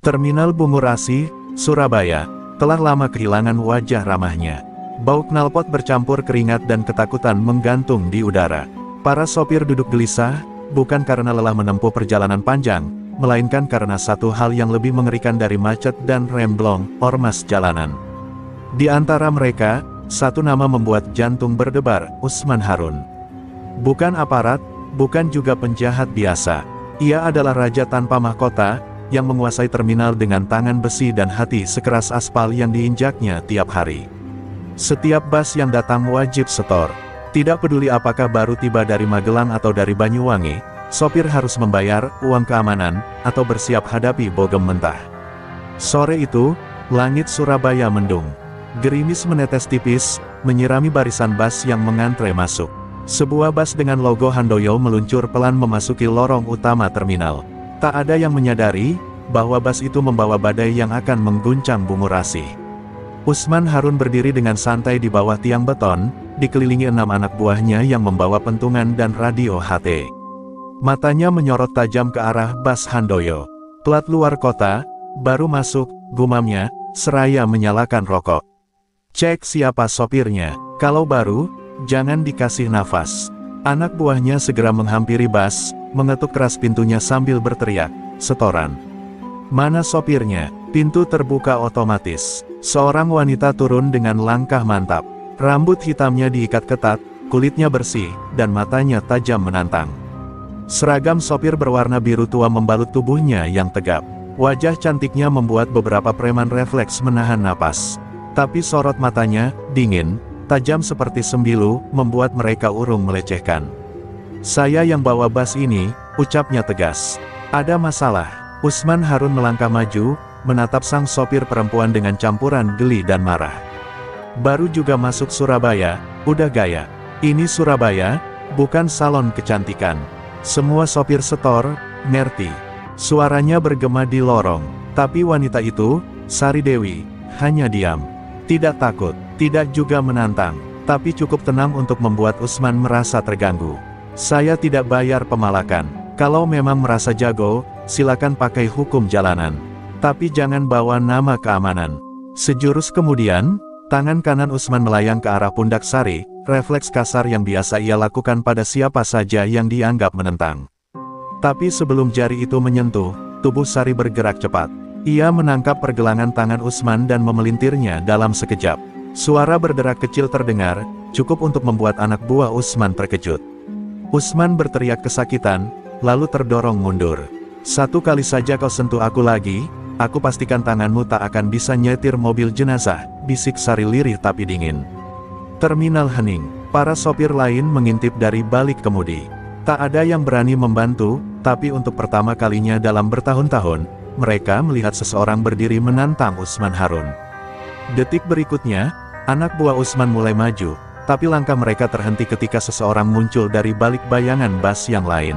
Terminal Bungurasi, Surabaya, telah lama kehilangan wajah ramahnya. Bau knalpot bercampur keringat dan ketakutan menggantung di udara. Para sopir duduk gelisah, bukan karena lelah menempuh perjalanan panjang, melainkan karena satu hal yang lebih mengerikan dari macet dan remblong, ormas jalanan. Di antara mereka, satu nama membuat jantung berdebar, Usman Harun. Bukan aparat, bukan juga penjahat biasa. Ia adalah raja tanpa mahkota, yang menguasai terminal dengan tangan besi dan hati sekeras aspal yang diinjaknya tiap hari. Setiap bus yang datang wajib setor. Tidak peduli apakah baru tiba dari Magelang atau dari Banyuwangi, sopir harus membayar uang keamanan, atau bersiap hadapi bogem mentah. Sore itu, langit Surabaya mendung. Gerimis menetes tipis, menyirami barisan bus yang mengantre masuk. Sebuah bus dengan logo Handoyo meluncur pelan memasuki lorong utama terminal. Tak ada yang menyadari, bahwa bus itu membawa badai yang akan mengguncang Bungurasi. Usman Harun berdiri dengan santai di bawah tiang beton, dikelilingi 6 anak buahnya yang membawa pentungan dan radio HT. Matanya menyorot tajam ke arah bus Handoyo. Plat luar kota, baru masuk, gumamnya, seraya menyalakan rokok. Cek siapa sopirnya, kalau baru, jangan dikasih nafas. Anak buahnya segera menghampiri bus, mengetuk keras pintunya sambil berteriak, "Setoran." "Mana sopirnya?" Pintu terbuka otomatis. Seorang wanita turun dengan langkah mantap. Rambut hitamnya diikat ketat, kulitnya bersih, dan matanya tajam menantang. Seragam sopir berwarna biru tua membalut tubuhnya yang tegap. Wajah cantiknya membuat beberapa preman refleks menahan napas. Tapi sorot matanya, dingin, tajam seperti sembilu, membuat mereka urung melecehkan. "Saya yang bawa bus ini," ucapnya tegas. "Ada masalah." Usman Harun melangkah maju, menatap sang sopir perempuan dengan campuran geli dan marah. "Baru juga masuk Surabaya, udah gaya. Ini Surabaya, bukan salon kecantikan. Semua sopir setor, ngerti?" Suaranya bergema di lorong. Tapi wanita itu, Sari Dewi, hanya diam. Tidak takut, tidak juga menantang, tapi cukup tenang untuk membuat Usman merasa terganggu. "Saya tidak bayar pemalakan. Kalau memang merasa jago, silakan pakai hukum jalanan. Tapi jangan bawa nama keamanan." Sejurus kemudian, tangan kanan Usman melayang ke arah pundak Sari, refleks kasar yang biasa ia lakukan pada siapa saja yang dianggap menentang. Tapi sebelum jari itu menyentuh, tubuh Sari bergerak cepat. Ia menangkap pergelangan tangan Usman dan memelintirnya dalam sekejap. Suara berderak kecil terdengar, cukup untuk membuat anak buah Usman terkejut. Usman berteriak kesakitan, lalu terdorong mundur. "Satu kali saja kau sentuh aku lagi, aku pastikan tanganmu tak akan bisa nyetir mobil jenazah," bisik Sari lirih tapi dingin. Terminal hening. Para sopir lain mengintip dari balik kemudi. Tak ada yang berani membantu, tapi untuk pertama kalinya dalam bertahun-tahun, mereka melihat seseorang berdiri menantang Usman Harun. Detik berikutnya, anak buah Usman mulai maju, tapi langkah mereka terhenti ketika seseorang muncul dari balik bayangan bus yang lain.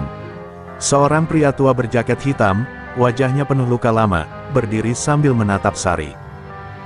Seorang pria tua berjaket hitam, wajahnya penuh luka lama, berdiri sambil menatap Sari.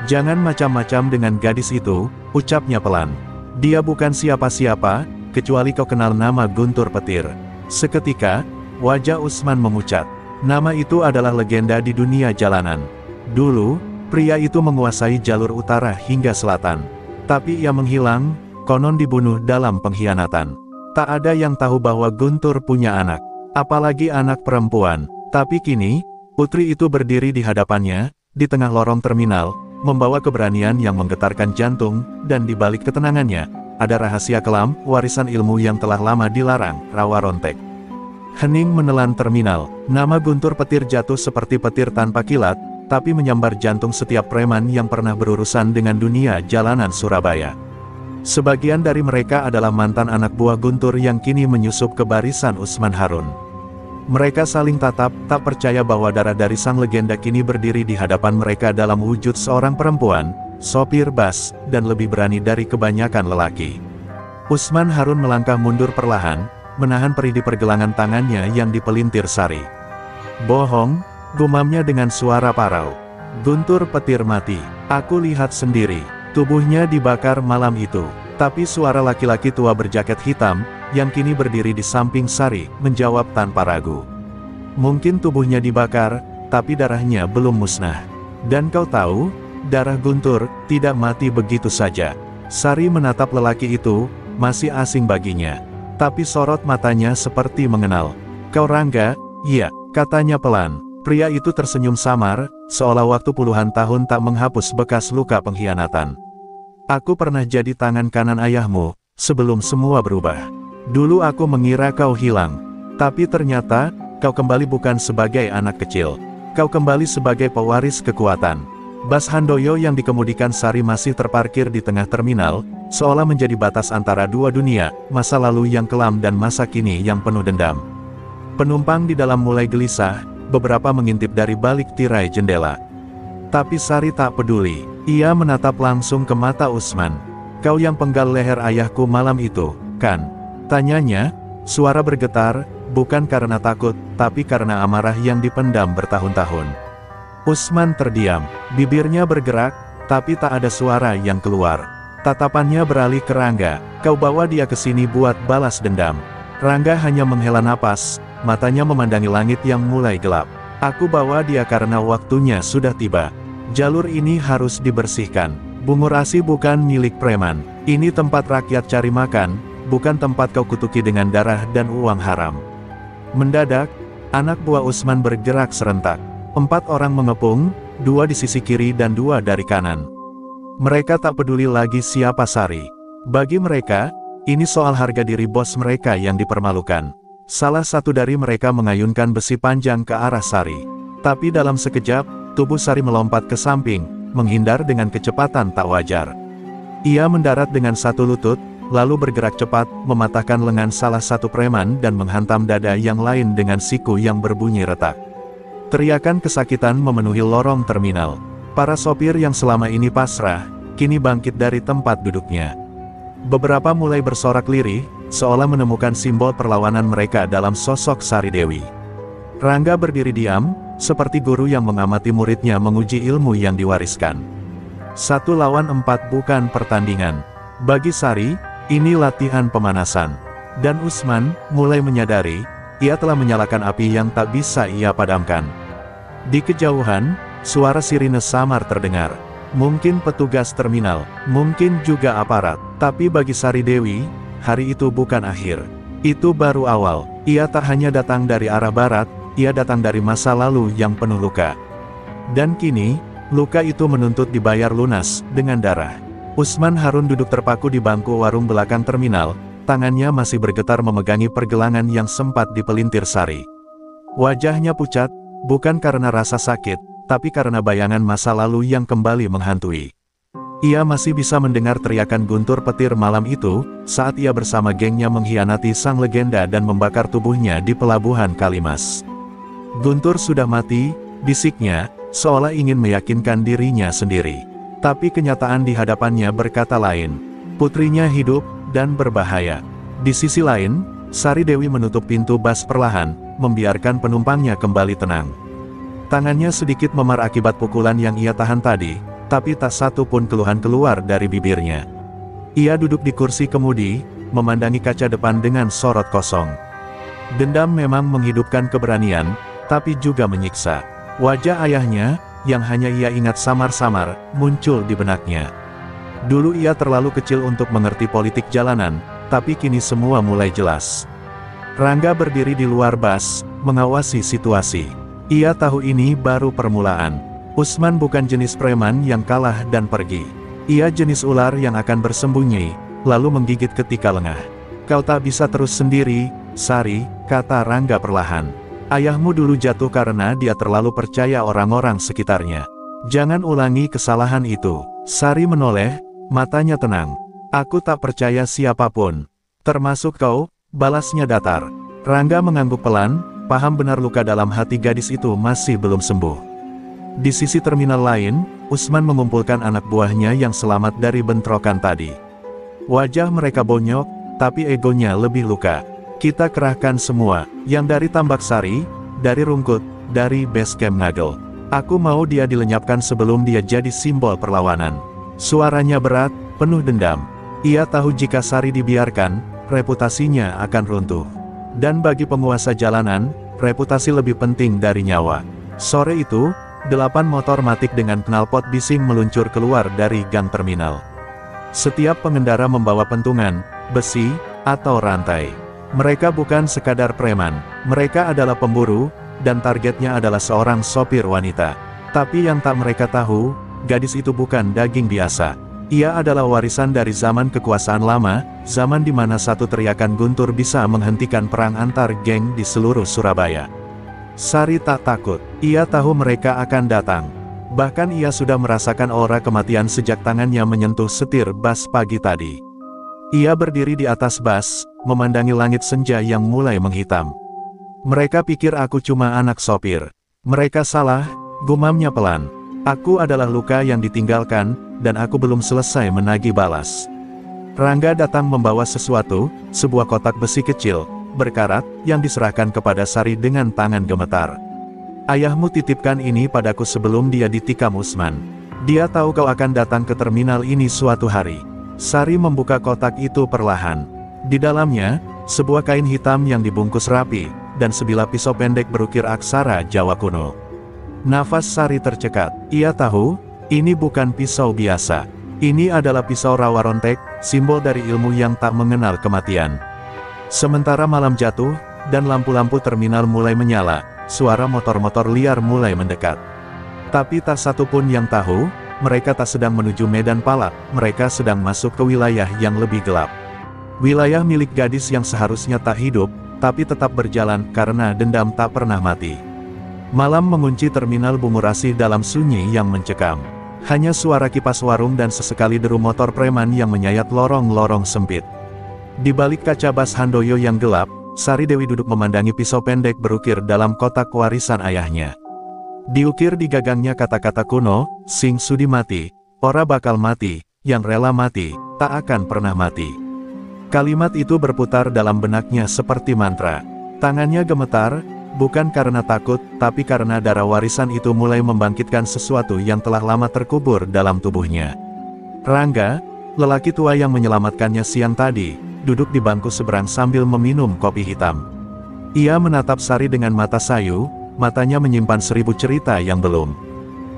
"Jangan macam-macam dengan gadis itu," ucapnya pelan. "Dia bukan siapa-siapa, kecuali kau kenal nama Guntur Petir." Seketika, wajah Usman memucat. Nama itu adalah legenda di dunia jalanan. Dulu, pria itu menguasai jalur utara hingga selatan. Tapi ia menghilang, konon dibunuh dalam pengkhianatan. Tak ada yang tahu bahwa Guntur punya anak, apalagi anak perempuan. Tapi kini, putri itu berdiri di hadapannya, di tengah lorong terminal, membawa keberanian yang menggetarkan jantung, dan di balik ketenangannya, ada rahasia kelam, warisan ilmu yang telah lama dilarang, rawa rontek. Hening menelan terminal. Nama Guntur Petir jatuh seperti petir tanpa kilat, tapi menyambar jantung setiap preman yang pernah berurusan dengan dunia jalanan Surabaya. Sebagian dari mereka adalah mantan anak buah Guntur yang kini menyusup ke barisan Usman Harun. Mereka saling tatap, tak percaya bahwa darah dari sang legenda kini berdiri di hadapan mereka dalam wujud seorang perempuan, sopir bus, dan lebih berani dari kebanyakan lelaki. Usman Harun melangkah mundur perlahan, menahan perih di pergelangan tangannya yang dipelintir Sari. "Bohong," gumamnya dengan suara parau. "Guntur Petir mati. Aku lihat sendiri. Tubuhnya dibakar malam itu." Tapi suara laki-laki tua berjaket hitam, yang kini berdiri di samping Sari, menjawab tanpa ragu. "Mungkin tubuhnya dibakar, tapi darahnya belum musnah. Dan kau tahu, darah Guntur tidak mati begitu saja. Sari menatap lelaki itu, masih asing baginya. Tapi sorot matanya seperti mengenal. Kau Rangga? Iya, katanya pelan. Pria itu tersenyum samar, seolah waktu puluhan tahun tak menghapus bekas luka pengkhianatan. Aku pernah jadi tangan kanan ayahmu, sebelum semua berubah. Dulu aku mengira kau hilang. Tapi ternyata, kau kembali bukan sebagai anak kecil. Kau kembali sebagai pewaris kekuatan. Bas Handoyo yang dikemudikan Sari masih terparkir di tengah terminal, seolah menjadi batas antara dua dunia, masa lalu yang kelam dan masa kini yang penuh dendam. Penumpang di dalam mulai gelisah, beberapa mengintip dari balik tirai jendela. Tapi Sari tak peduli. Ia menatap langsung ke mata Usman. Kau yang penggal leher ayahku malam itu, kan? Tanyanya, suara bergetar, bukan karena takut, tapi karena amarah yang dipendam bertahun-tahun. Usman terdiam, bibirnya bergerak, tapi tak ada suara yang keluar. Tatapannya beralih ke Rangga. Kau bawa dia ke sini buat balas dendam. Rangga hanya menghela napas, matanya memandangi langit yang mulai gelap. Aku bawa dia karena waktunya sudah tiba. Jalur ini harus dibersihkan. Bungur Asi bukan milik preman. Ini tempat rakyat cari makan, bukan tempat kau kutuki dengan darah dan uang haram. Mendadak, anak buah Usman bergerak serentak. 4 orang mengepung, 2 di sisi kiri dan 2 dari kanan. Mereka tak peduli lagi siapa Sari. Bagi mereka, ini soal harga diri bos mereka yang dipermalukan. Salah satu dari mereka mengayunkan besi panjang ke arah Sari. Tapi dalam sekejap, tubuh Sari melompat ke samping, menghindar dengan kecepatan tak wajar. Ia mendarat dengan satu lutut, lalu bergerak cepat, mematahkan lengan salah satu preman dan menghantam dada yang lain dengan siku yang berbunyi retak. Teriakan kesakitan memenuhi lorong terminal. Para sopir yang selama ini pasrah, kini bangkit dari tempat duduknya. Beberapa mulai bersorak lirih, seolah menemukan simbol perlawanan mereka dalam sosok Sari Dewi. Rangga berdiri diam, seperti guru yang mengamati muridnya menguji ilmu yang diwariskan. 1 lawan 4 bukan pertandingan. Bagi Sari, ini latihan pemanasan. Dan Usman mulai menyadari, ia telah menyalakan api yang tak bisa ia padamkan. Di kejauhan, suara sirine samar terdengar. Mungkin petugas terminal, mungkin juga aparat. Tapi bagi Sari Dewi, hari itu bukan akhir. Itu baru awal. Ia tak hanya datang dari arah barat, ia datang dari masa lalu yang penuh luka. Dan kini, luka itu menuntut dibayar lunas, dengan darah. Usman Harun duduk terpaku di bangku warung belakang terminal, tangannya masih bergetar memegangi pergelangan yang sempat dipelintir Sari. Wajahnya pucat, bukan karena rasa sakit, tapi karena bayangan masa lalu yang kembali menghantui. Ia masih bisa mendengar teriakan guntur petir malam itu, saat ia bersama gengnya mengkhianati sang legenda dan membakar tubuhnya di pelabuhan Kalimas. Guntur sudah mati, bisiknya, seolah ingin meyakinkan dirinya sendiri. Tapi kenyataan di hadapannya berkata lain. Putrinya hidup, dan berbahaya. Di sisi lain, Sari Dewi menutup pintu bas perlahan, membiarkan penumpangnya kembali tenang. Tangannya sedikit memar akibat pukulan yang ia tahan tadi, tapi tak satu pun keluhan keluar dari bibirnya. Ia duduk di kursi kemudi, memandangi kaca depan dengan sorot kosong. Dendam memang menghidupkan keberanian, tapi juga menyiksa. Wajah ayahnya, yang hanya ia ingat samar-samar, muncul di benaknya. Dulu ia terlalu kecil untuk mengerti politik jalanan, tapi kini semua mulai jelas. Rangga berdiri di luar bas, mengawasi situasi. Ia tahu ini baru permulaan. Usman bukan jenis preman yang kalah dan pergi. Ia jenis ular yang akan bersembunyi, lalu menggigit ketika lengah. Kau tak bisa terus sendiri, Sari, kata Rangga perlahan. Ayahmu dulu jatuh karena dia terlalu percaya orang-orang sekitarnya. Jangan ulangi kesalahan itu. Sari menoleh, matanya tenang. Aku tak percaya siapapun. Termasuk kau, balasnya datar. Rangga mengangguk pelan, paham benar luka dalam hati gadis itu masih belum sembuh. Di sisi terminal lain, Usman mengumpulkan anak buahnya yang selamat dari bentrokan tadi. Wajah mereka bonyok, tapi egonya lebih luka. Kita kerahkan semua, yang dari Tambak Sari, dari Rungkut, dari base camp Ngagel. Aku mau dia dilenyapkan sebelum dia jadi simbol perlawanan. Suaranya berat, penuh dendam. Ia tahu jika Sari dibiarkan, reputasinya akan runtuh. Dan bagi penguasa jalanan, reputasi lebih penting dari nyawa. Sore itu, 8 motor matic dengan knalpot bising meluncur keluar dari gang terminal. Setiap pengendara membawa pentungan, besi, atau rantai. Mereka bukan sekadar preman, mereka adalah pemburu, dan targetnya adalah seorang sopir wanita. Tapi yang tak mereka tahu, gadis itu bukan daging biasa. Ia adalah warisan dari zaman kekuasaan lama, zaman di mana satu teriakan guntur bisa menghentikan perang antar geng di seluruh Surabaya. Sari tak takut, ia tahu mereka akan datang. Bahkan ia sudah merasakan aura kematian sejak tangannya menyentuh setir bas pagi tadi. Ia berdiri di atas bas, memandangi langit senja yang mulai menghitam. Mereka pikir aku cuma anak sopir. Mereka salah, gumamnya pelan. Aku adalah luka yang ditinggalkan, dan aku belum selesai menagih balas. Rangga datang membawa sesuatu, sebuah kotak besi kecil, berkarat, yang diserahkan kepada Sari dengan tangan gemetar. Ayahmu titipkan ini padaku sebelum dia ditikam Usman. Dia tahu kau akan datang ke terminal ini suatu hari. Sari membuka kotak itu perlahan. Di dalamnya, sebuah kain hitam yang dibungkus rapi, dan sebilah pisau pendek berukir aksara Jawa kuno. Nafas Sari tercekat. Ia tahu, ini bukan pisau biasa. Ini adalah pisau rawa rontek, simbol dari ilmu yang tak mengenal kematian. Sementara malam jatuh, dan lampu-lampu terminal mulai menyala, suara motor-motor liar mulai mendekat. Tapi tak satu pun yang tahu, mereka tak sedang menuju Medan Palak, mereka sedang masuk ke wilayah yang lebih gelap. Wilayah milik gadis yang seharusnya tak hidup, tapi tetap berjalan karena dendam tak pernah mati. Malam mengunci terminal Bungurasi dalam sunyi yang mencekam. Hanya suara kipas warung dan sesekali deru motor preman yang menyayat lorong-lorong sempit. Di balik kaca bas Handoyo yang gelap, Sari Dewi duduk memandangi pisau pendek berukir dalam kotak warisan ayahnya. Diukir di gagangnya kata-kata kuno, "Sing sudi mati, ora bakal mati, yang rela mati, tak akan pernah mati." Kalimat itu berputar dalam benaknya seperti mantra. Tangannya gemetar, bukan karena takut, tapi karena darah warisan itu mulai membangkitkan sesuatu yang telah lama terkubur dalam tubuhnya. Rangga, lelaki tua yang menyelamatkannya siang tadi, duduk di bangku seberang sambil meminum kopi hitam. Ia menatap Sari dengan mata sayu, matanya menyimpan 1000 cerita yang belum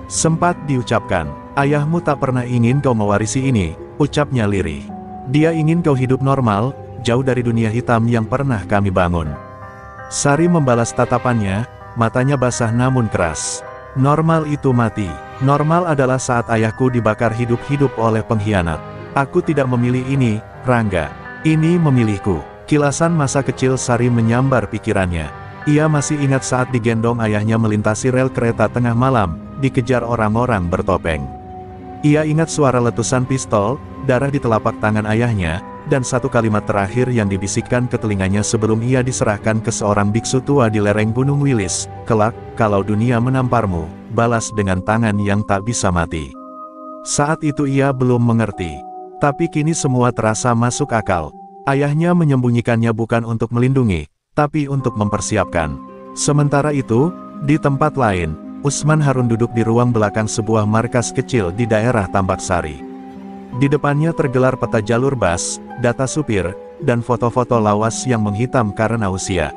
sempat diucapkan. "Ayahmu tak pernah ingin kau mewarisi ini," ucapnya lirih. "Dia ingin kau hidup normal, jauh dari dunia hitam yang pernah kami bangun." Sari membalas tatapannya, matanya basah namun keras. "Normal itu mati. Normal adalah saat ayahku dibakar hidup-hidup oleh pengkhianat. Aku tidak memilih ini, Rangga. Ini memilihku." Kilasan masa kecil Sari menyambar pikirannya. Ia masih ingat saat digendong ayahnya melintasi rel kereta tengah malam, dikejar orang-orang bertopeng. Ia ingat suara letusan pistol, darah di telapak tangan ayahnya, dan satu kalimat terakhir yang dibisikkan ke telinganya sebelum ia diserahkan ke seorang biksu tua di lereng Gunung Wilis, "Kelak, kalau dunia menamparmu, balas dengan tangan yang tak bisa mati." Saat itu ia belum mengerti. Tapi kini semua terasa masuk akal. Ayahnya menyembunyikannya bukan untuk melindungi, tapi untuk mempersiapkan. Sementara itu, di tempat lain, Usman Harun duduk di ruang belakang sebuah markas kecil di daerah Tambak Sari. Di depannya tergelar peta jalur bas, data supir, dan foto-foto lawas yang menghitam karena usia.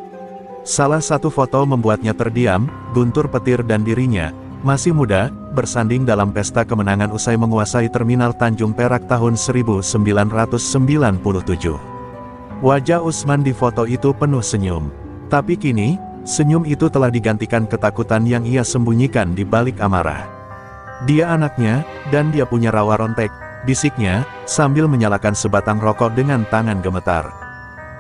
Salah satu foto membuatnya terdiam, guntur petir dan dirinya, masih muda, bersanding dalam pesta kemenangan usai menguasai terminal Tanjung Perak tahun 1997. Wajah Usman di foto itu penuh senyum. Tapi kini, senyum itu telah digantikan ketakutan yang ia sembunyikan di balik amarah. "Dia anaknya, dan dia punya rawa rontek," bisiknya, sambil menyalakan sebatang rokok dengan tangan gemetar.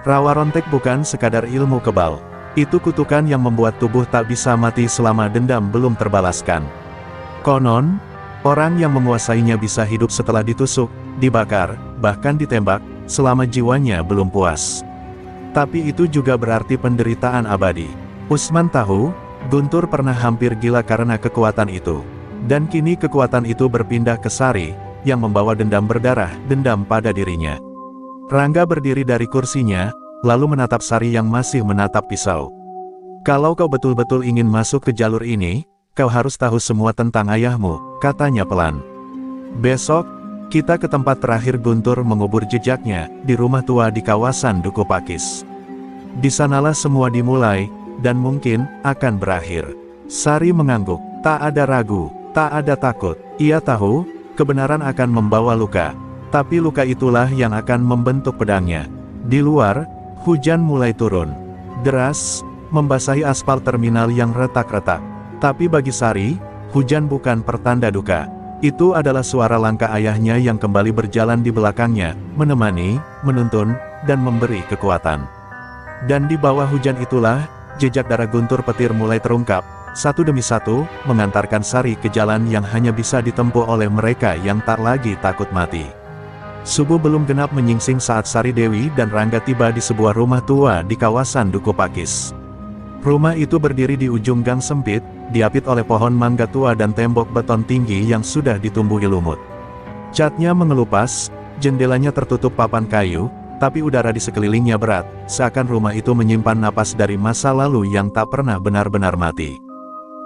Rawa rontek bukan sekadar ilmu kebal. Itu kutukan yang membuat tubuh tak bisa mati selama dendam belum terbalaskan. Konon, orang yang menguasainya bisa hidup setelah ditusuk, dibakar, bahkan ditembak, selama jiwanya belum puas. Tapi itu juga berarti penderitaan abadi. Usman tahu, Guntur pernah hampir gila karena kekuatan itu. Dan kini kekuatan itu berpindah ke Sari, yang membawa dendam berdarah, dendam pada dirinya. Rangga berdiri dari kursinya, lalu menatap Sari yang masih menatap pisau. "Kalau kau betul-betul ingin masuk ke jalur ini, kau harus tahu semua tentang ayahmu," katanya pelan. "Besok, kita ke tempat terakhir Guntur mengubur jejaknya, di rumah tua di kawasan Duku Pakis. Di sanalah semua dimulai, dan mungkin, akan berakhir." Sari mengangguk. Tak ada ragu, tak ada takut. Ia tahu, kebenaran akan membawa luka. Tapi luka itulah yang akan membentuk pedangnya. Di luar, hujan mulai turun. Deras, membasahi aspal terminal yang retak-retak. Tapi bagi Sari, hujan bukan pertanda duka. Itu adalah suara langkah ayahnya yang kembali berjalan di belakangnya, menemani, menuntun, dan memberi kekuatan. Dan di bawah hujan itulah, jejak darah guntur petir mulai terungkap, satu demi satu, mengantarkan Sari ke jalan yang hanya bisa ditempuh oleh mereka yang tak lagi takut mati. Subuh belum genap menyingsing saat Sari Dewi dan Rangga tiba di sebuah rumah tua di kawasan Duku Pakis. Rumah itu berdiri di ujung gang sempit, diapit oleh pohon mangga tua dan tembok beton tinggi yang sudah ditumbuhi lumut. Catnya mengelupas, jendelanya tertutup papan kayu, tapi udara di sekelilingnya berat, seakan rumah itu menyimpan napas dari masa lalu yang tak pernah benar-benar mati.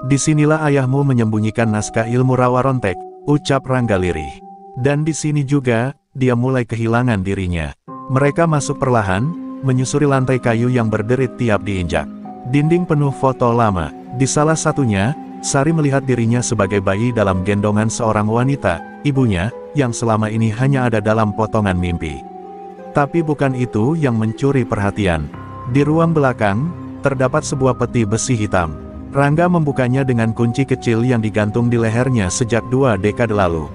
Disinilah ayahmu menyembunyikan naskah ilmu rawa rontek, ucap Rangga lirih. Dan di sini juga, dia mulai kehilangan dirinya. Mereka masuk perlahan, menyusuri lantai kayu yang berderit tiap diinjak. Dinding penuh foto lama. Di salah satunya, Sari melihat dirinya sebagai bayi dalam gendongan seorang wanita, ibunya, yang selama ini hanya ada dalam potongan mimpi. Tapi bukan itu yang mencuri perhatian. Di ruang belakang, terdapat sebuah peti besi hitam. Rangga membukanya dengan kunci kecil yang digantung di lehernya sejak 2 dekade lalu.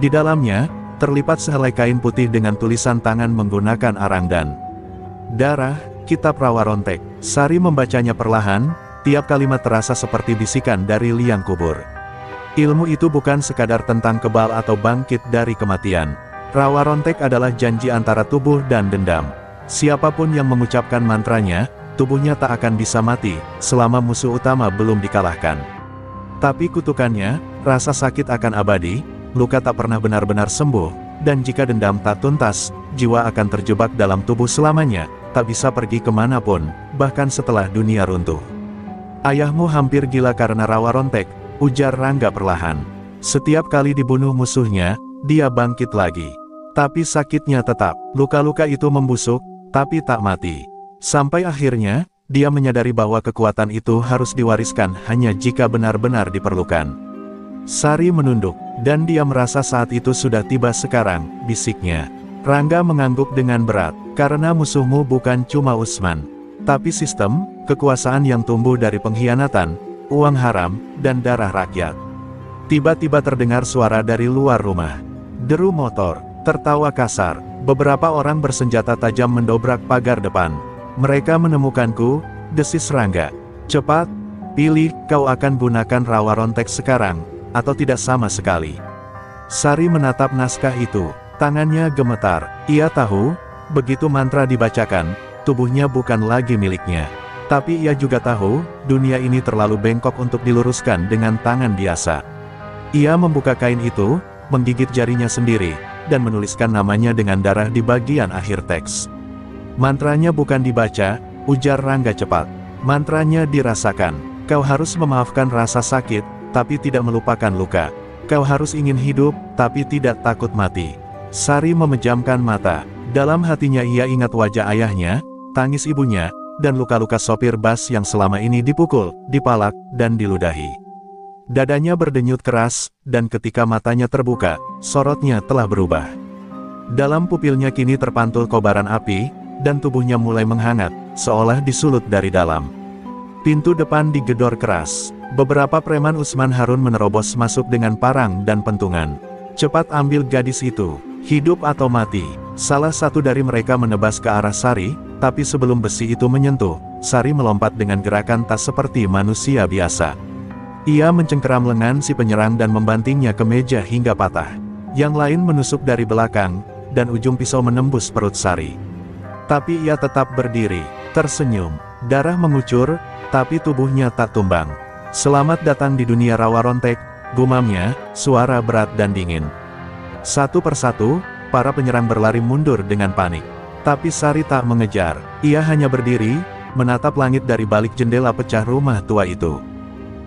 Di dalamnya, terlipat sehelai kain putih dengan tulisan tangan menggunakan arangdan. Darah, Kitab Rawa Rontek. Sari membacanya perlahan, tiap kalimat terasa seperti bisikan dari liang kubur. Ilmu itu bukan sekadar tentang kebal atau bangkit dari kematian. Rawa Rontek adalah janji antara tubuh dan dendam. Siapapun yang mengucapkan mantranya, tubuhnya tak akan bisa mati, selama musuh utama belum dikalahkan. Tapi kutukannya, rasa sakit akan abadi, luka tak pernah benar-benar sembuh, dan jika dendam tak tuntas, jiwa akan terjebak dalam tubuh selamanya, tak bisa pergi kemanapun, bahkan setelah dunia runtuh. Ayahmu hampir gila karena rawa rontek, ujar Rangga perlahan. Setiap kali dibunuh musuhnya, dia bangkit lagi. Tapi sakitnya tetap, luka-luka itu membusuk, tapi tak mati. Sampai akhirnya, dia menyadari bahwa kekuatan itu harus diwariskan hanya jika benar-benar diperlukan. Sari menunduk, dan dia merasa saat itu sudah tiba sekarang, bisiknya. Rangga mengangguk dengan berat, karena musuhmu bukan cuma Usman, tapi sistem, kekuasaan yang tumbuh dari pengkhianatan, uang haram, dan darah rakyat. Tiba-tiba terdengar suara dari luar rumah. Deru motor, tertawa kasar, beberapa orang bersenjata tajam mendobrak pagar depan. Mereka menemukanku, desis Rangga. Cepat, pilih, kau akan gunakan rawa rontek sekarang, atau tidak sama sekali. Sari menatap naskah itu, tangannya gemetar. Ia tahu, begitu mantra dibacakan, tubuhnya bukan lagi miliknya. Tapi ia juga tahu, dunia ini terlalu bengkok untuk diluruskan dengan tangan biasa. Ia membuka kain itu, menggigit jarinya sendiri, dan menuliskan namanya dengan darah di bagian akhir teks. Mantranya bukan dibaca, ujar Rangga cepat. Mantranya dirasakan. Kau harus memaafkan rasa sakit, tapi tidak melupakan luka. Kau harus ingin hidup, tapi tidak takut mati. Sari memejamkan mata. Dalam hatinya ia ingat wajah ayahnya, tangis ibunya, dan luka-luka sopir bus yang selama ini dipukul, dipalak, dan diludahi. Dadanya berdenyut keras, dan ketika matanya terbuka, sorotnya telah berubah. Dalam pupilnya kini terpantul kobaran api, dan tubuhnya mulai menghangat, seolah disulut dari dalam. Pintu depan digedor keras. Beberapa preman Usman Harun menerobos masuk dengan parang dan pentungan. Cepat ambil gadis itu, hidup atau mati. Salah satu dari mereka menebas ke arah Sari, tapi sebelum besi itu menyentuh, Sari melompat dengan gerakan tak seperti manusia biasa. Ia mencengkeram lengan si penyerang dan membantingnya ke meja hingga patah. Yang lain menusuk dari belakang, dan ujung pisau menembus perut Sari. Tapi ia tetap berdiri, tersenyum. Darah mengucur, tapi tubuhnya tak tumbang. Selamat datang di dunia rawa rontek, gumamnya, suara berat dan dingin. Satu persatu, para penyerang berlari mundur dengan panik. Tapi Sari tak mengejar, ia hanya berdiri, menatap langit dari balik jendela pecah rumah tua itu.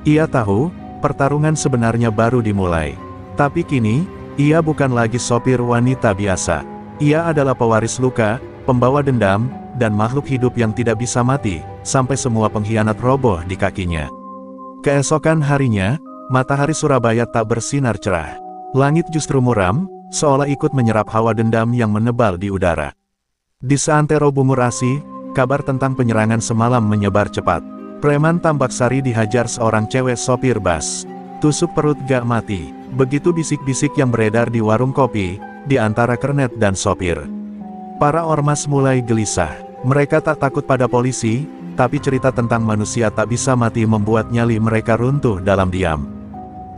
Ia tahu, pertarungan sebenarnya baru dimulai. Tapi kini, ia bukan lagi sopir wanita biasa. Ia adalah pewaris luka, pembawa dendam, dan makhluk hidup yang tidak bisa mati, sampai semua pengkhianat roboh di kakinya. Keesokan harinya, matahari Surabaya tak bersinar cerah. Langit justru muram, seolah ikut menyerap hawa dendam yang menebal di udara. Di seantero Bungur Asih, kabar tentang penyerangan semalam menyebar cepat. Preman Tambak Sari dihajar seorang cewek sopir bus. Tusuk perut gak mati. Begitu bisik-bisik yang beredar di warung kopi, di antara kernet dan sopir. Para ormas mulai gelisah. Mereka tak takut pada polisi, tapi cerita tentang manusia tak bisa mati membuat nyali mereka runtuh dalam diam.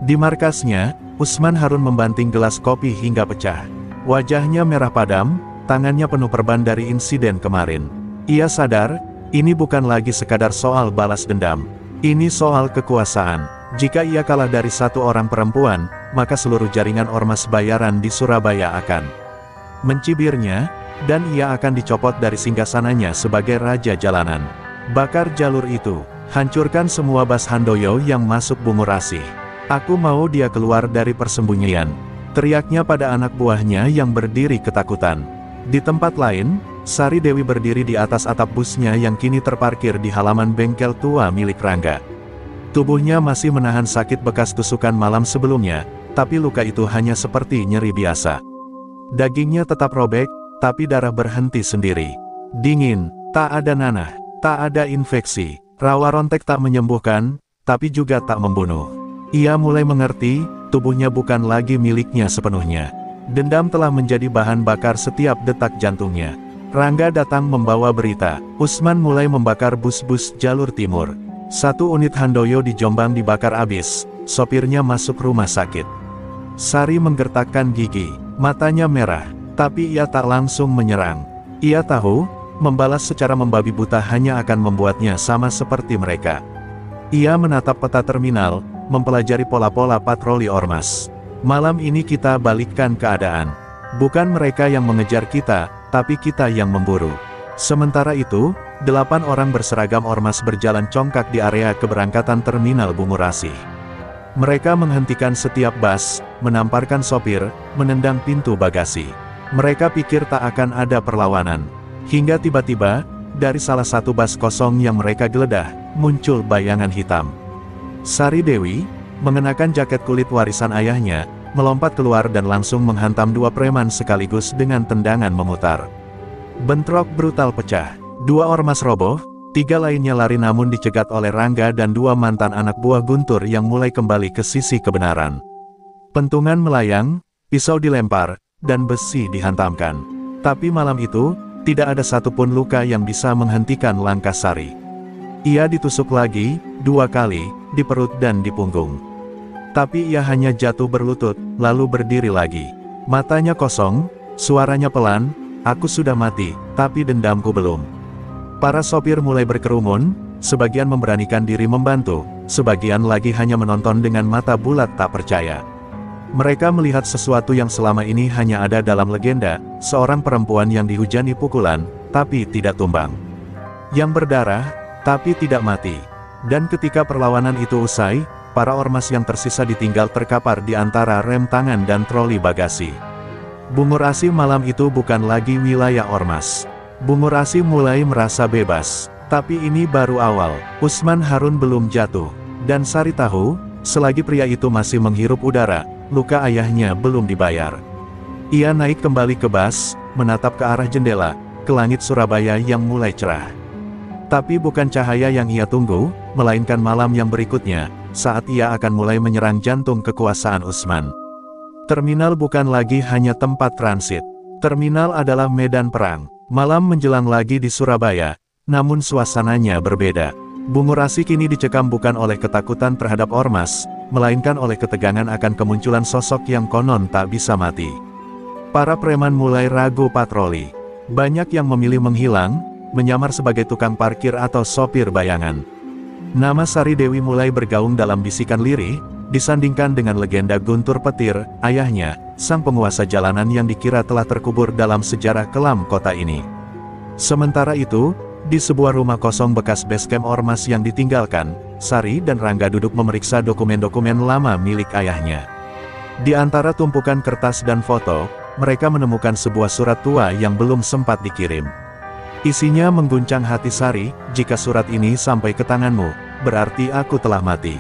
Di markasnya, Usman Harun membanting gelas kopi hingga pecah. Wajahnya merah padam, tangannya penuh perban dari insiden kemarin. Ia sadar, ini bukan lagi sekadar soal balas dendam. Ini soal kekuasaan. Jika ia kalah dari satu orang perempuan, maka seluruh jaringan ormas bayaran di Surabaya akan mencibirnya, dan ia akan dicopot dari singgasananya sebagai raja jalanan. Bakar jalur itu, hancurkan semua bas Handoyo yang masuk Bungur Asih. Aku mau dia keluar dari persembunyian. Teriaknya pada anak buahnya yang berdiri ketakutan. Di tempat lain, Sari Dewi berdiri di atas atap busnya yang kini terparkir di halaman bengkel tua milik Rangga. Tubuhnya masih menahan sakit bekas tusukan malam sebelumnya, tapi luka itu hanya seperti nyeri biasa. Dagingnya tetap robek, tapi darah berhenti sendiri. Dingin, tak ada nanah. Tak ada infeksi, rawa rontek tak menyembuhkan, tapi juga tak membunuh. Ia mulai mengerti, tubuhnya bukan lagi miliknya sepenuhnya. Dendam telah menjadi bahan bakar setiap detak jantungnya. Rangga datang membawa berita, Usman mulai membakar bus-bus jalur timur. Satu unit Handoyo di Jombang dibakar abis, sopirnya masuk rumah sakit. Sari menggertakkan gigi, matanya merah, tapi ia tak langsung menyerang. Ia tahu, membalas secara membabi buta hanya akan membuatnya sama seperti mereka. Ia menatap peta terminal, mempelajari pola-pola patroli ormas. Malam ini kita balikkan keadaan. Bukan mereka yang mengejar kita, tapi kita yang memburu. Sementara itu, 8 orang berseragam ormas berjalan congkak di area keberangkatan terminal Bungur Asih. Mereka menghentikan setiap bus, menamparkan sopir, menendang pintu bagasi. Mereka pikir tak akan ada perlawanan. Hingga tiba-tiba, dari salah satu bus kosong yang mereka geledah, muncul bayangan hitam. Sari Dewi, mengenakan jaket kulit warisan ayahnya, melompat keluar dan langsung menghantam 2 preman sekaligus dengan tendangan memutar. Bentrok brutal pecah. 2 ormas roboh, 3 lainnya lari namun dicegat oleh Rangga dan 2 mantan anak buah Guntur yang mulai kembali ke sisi kebenaran. Pentungan melayang, pisau dilempar, dan besi dihantamkan. Tapi malam itu, tidak ada satupun luka yang bisa menghentikan langkah Sari. Ia ditusuk lagi, 2 kali, di perut dan di punggung. Tapi ia hanya jatuh berlutut, lalu berdiri lagi. Matanya kosong, suaranya pelan, aku sudah mati, tapi dendamku belum. Para sopir mulai berkerumun, sebagian memberanikan diri membantu, sebagian lagi hanya menonton dengan mata bulat tak percaya. Mereka melihat sesuatu yang selama ini hanya ada dalam legenda, seorang perempuan yang dihujani pukulan, tapi tidak tumbang. Yang berdarah, tapi tidak mati. Dan ketika perlawanan itu usai, para ormas yang tersisa ditinggal terkapar di antara rem tangan dan troli bagasi. Bungur Asih malam itu bukan lagi wilayah ormas. Bungur Asih mulai merasa bebas. Tapi ini baru awal, Usman Harun belum jatuh. Dan Sari tahu, selagi pria itu masih menghirup udara, luka ayahnya belum dibayar. Ia naik kembali ke bus, menatap ke arah jendela, ke langit Surabaya yang mulai cerah. Tapi bukan cahaya yang ia tunggu, melainkan malam yang berikutnya, saat ia akan mulai menyerang jantung kekuasaan Usman. Terminal bukan lagi hanya tempat transit. Terminal adalah medan perang. Malam menjelang lagi di Surabaya, namun suasananya berbeda. Bungur Asih kini dicekam bukan oleh ketakutan terhadap ormas, melainkan oleh ketegangan akan kemunculan sosok yang konon tak bisa mati. Para preman mulai ragu patroli. Banyak yang memilih menghilang, menyamar sebagai tukang parkir atau sopir bayangan. Nama Sari Dewi mulai bergaung dalam bisikan lirih, disandingkan dengan legenda Guntur Petir, ayahnya, sang penguasa jalanan yang dikira telah terkubur dalam sejarah kelam kota ini. Sementara itu, di sebuah rumah kosong bekas basecamp ormas yang ditinggalkan, Sari dan Rangga duduk memeriksa dokumen-dokumen lama milik ayahnya. Di antara tumpukan kertas dan foto, mereka menemukan sebuah surat tua yang belum sempat dikirim. Isinya mengguncang hati Sari, jika surat ini sampai ke tanganmu, berarti aku telah mati.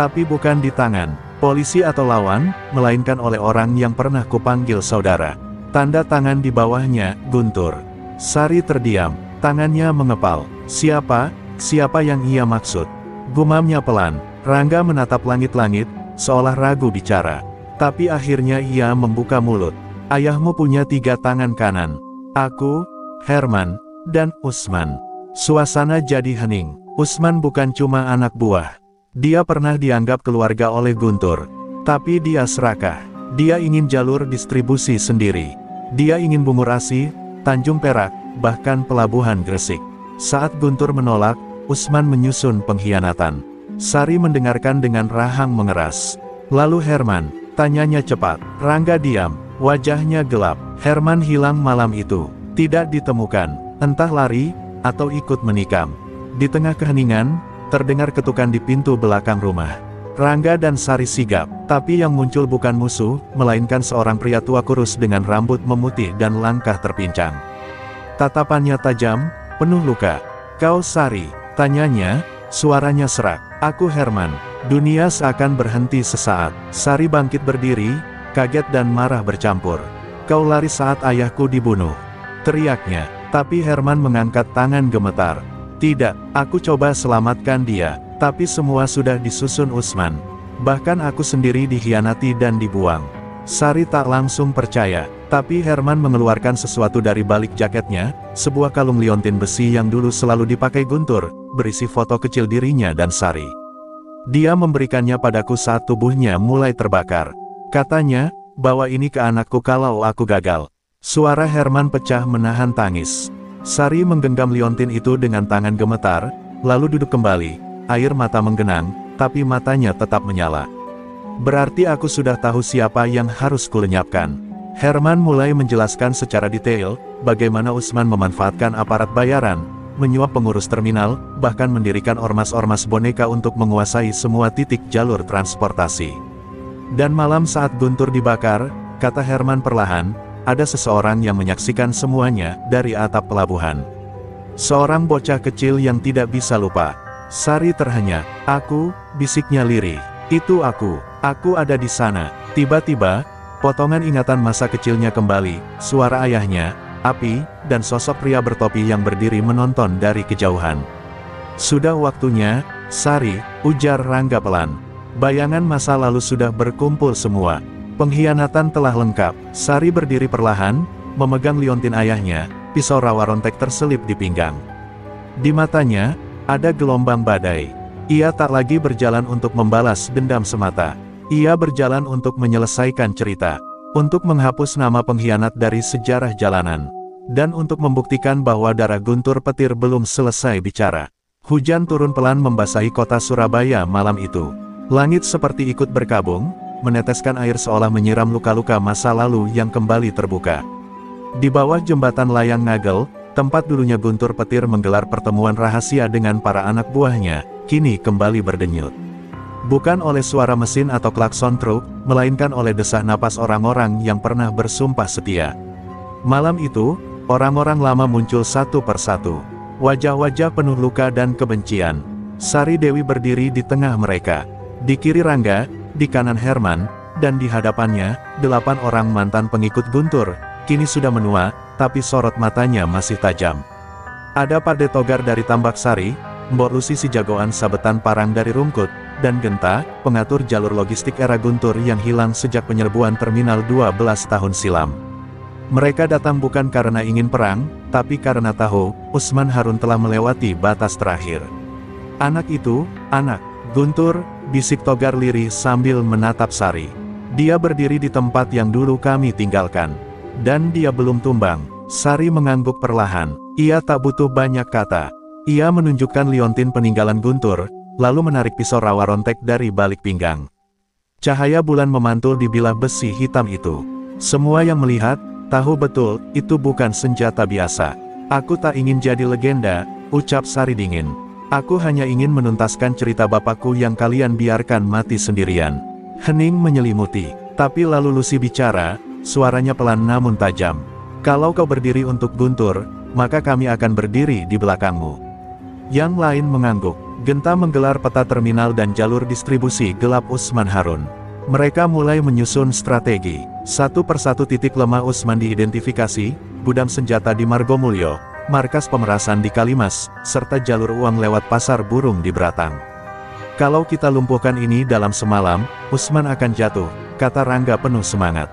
Tapi bukan di tangan polisi atau lawan, melainkan oleh orang yang pernah kupanggil saudara. Tanda tangan di bawahnya, Guntur. Sari terdiam, tangannya mengepal. Siapa yang ia maksud? Gumamnya pelan. Rangga menatap langit-langit, seolah ragu bicara. Tapi akhirnya ia membuka mulut. Ayahmu punya 3 tangan kanan. Aku, Herman, dan Usman. Suasana jadi hening. Usman bukan cuma anak buah. Dia pernah dianggap keluarga oleh Guntur. Tapi dia serakah. Dia ingin jalur distribusi sendiri. Dia ingin Bungur Asi, Tanjung Perak, bahkan Pelabuhan Gresik. Saat Guntur menolak, Usman menyusun pengkhianatan. Sari mendengarkan dengan rahang mengeras. Lalu Herman, tanyanya cepat. Rangga diam, wajahnya gelap. Herman hilang malam itu. Tidak ditemukan, entah lari, atau ikut menikam. Di tengah keheningan, terdengar ketukan di pintu belakang rumah. Rangga dan Sari sigap, tapi yang muncul bukan musuh, melainkan seorang pria tua kurus dengan rambut memutih dan langkah terpincang. Tatapannya tajam, penuh luka. Kau Sari? Tanyanya, suaranya serak. Aku Herman. Dunia seakan berhenti sesaat. Sari bangkit berdiri, kaget dan marah bercampur. Kau lari saat ayahku dibunuh, teriaknya. Tapi Herman mengangkat tangan gemetar. Tidak, aku coba selamatkan dia, tapi semua sudah disusun Usman. Bahkan aku sendiri dikhianati dan dibuang. Sari tak langsung percaya, tapi Herman mengeluarkan sesuatu dari balik jaketnya, sebuah kalung liontin besi yang dulu selalu dipakai Guntur, berisi foto kecil dirinya dan Sari. Dia memberikannya padaku saat tubuhnya mulai terbakar. Katanya, bawa ini ke anakku kalau aku gagal. Suara Herman pecah menahan tangis. Sari menggenggam liontin itu dengan tangan gemetar, lalu duduk kembali. Air mata menggenang, tapi matanya tetap menyala. Berarti aku sudah tahu siapa yang harus kulenyapkan. Herman mulai menjelaskan secara detail, bagaimana Usman memanfaatkan aparat bayaran, menyuap pengurus terminal, bahkan mendirikan ormas-ormas boneka untuk menguasai semua titik jalur transportasi. Dan malam saat Guntur dibakar, kata Herman perlahan, ada seseorang yang menyaksikan semuanya dari atap pelabuhan. Seorang bocah kecil yang tidak bisa lupa. Sari terhenyak. Aku, bisiknya lirih. Itu aku ada di sana. Tiba-tiba, potongan ingatan masa kecilnya kembali, suara ayahnya, api, dan sosok pria bertopi yang berdiri menonton dari kejauhan. Sudah waktunya, Sari, ujar Rangga pelan. Bayangan masa lalu sudah berkumpul semua. Pengkhianatan telah lengkap. Sari berdiri perlahan, memegang liontin ayahnya, pisau rawa rontek terselip di pinggang. Di matanya, ada gelombang badai. Ia tak lagi berjalan untuk membalas dendam semata. Ia berjalan untuk menyelesaikan cerita. Untuk menghapus nama pengkhianat dari sejarah jalanan. Dan untuk membuktikan bahwa darah Guntur Petir belum selesai bicara. Hujan turun pelan membasahi kota Surabaya malam itu. Langit seperti ikut berkabung, meneteskan air seolah menyiram luka-luka masa lalu yang kembali terbuka. Di bawah jembatan layang Ngagel, tempat dulunya Guntur Petir menggelar pertemuan rahasia dengan para anak buahnya, kini kembali berdenyut. Bukan oleh suara mesin atau klakson truk, melainkan oleh desah napas orang-orang yang pernah bersumpah setia. Malam itu, orang-orang lama muncul satu persatu. Wajah-wajah penuh luka dan kebencian. Sari Dewi berdiri di tengah mereka. Di kiri Rangga, di kanan Herman, dan di hadapannya, 8 orang mantan pengikut Guntur, kini sudah menua, tapi sorot matanya masih tajam. Ada Parde Togar dari Tambak Sari, Mbok Lusi si jagoan sabetan parang dari Rungkut, dan Genta, pengatur jalur logistik era Guntur yang hilang sejak penyerbuan terminal 12 tahun silam. Mereka datang bukan karena ingin perang, tapi karena tahu, Usman Harun telah melewati batas terakhir. Anak itu, anak Guntur, bisik Togar lirih sambil menatap Sari. Dia berdiri di tempat yang dulu kami tinggalkan. Dan dia belum tumbang. Sari mengangguk perlahan. Ia tak butuh banyak kata. Ia menunjukkan liontin peninggalan Guntur, lalu menarik pisau rawa rontek dari balik pinggang. Cahaya bulan memantul di bilah besi hitam itu. Semua yang melihat, tahu betul, itu bukan senjata biasa. Aku tak ingin jadi legenda, ucap Sari dingin. Aku hanya ingin menuntaskan cerita bapakku yang kalian biarkan mati sendirian. Hening menyelimuti, tapi lalu Lucy bicara, suaranya pelan namun tajam. Kalau kau berdiri untuk Guntur, maka kami akan berdiri di belakangmu. Yang lain mengangguk. Genta menggelar peta terminal dan jalur distribusi gelap Usman Harun. Mereka mulai menyusun strategi. Satu persatu titik lemah Usman diidentifikasi, gudang senjata di Margomulyo, markas pemerasan di Kalimas, serta jalur uang lewat pasar burung di Beratang. Kalau kita lumpuhkan ini dalam semalam, Usman akan jatuh, kata Rangga penuh semangat.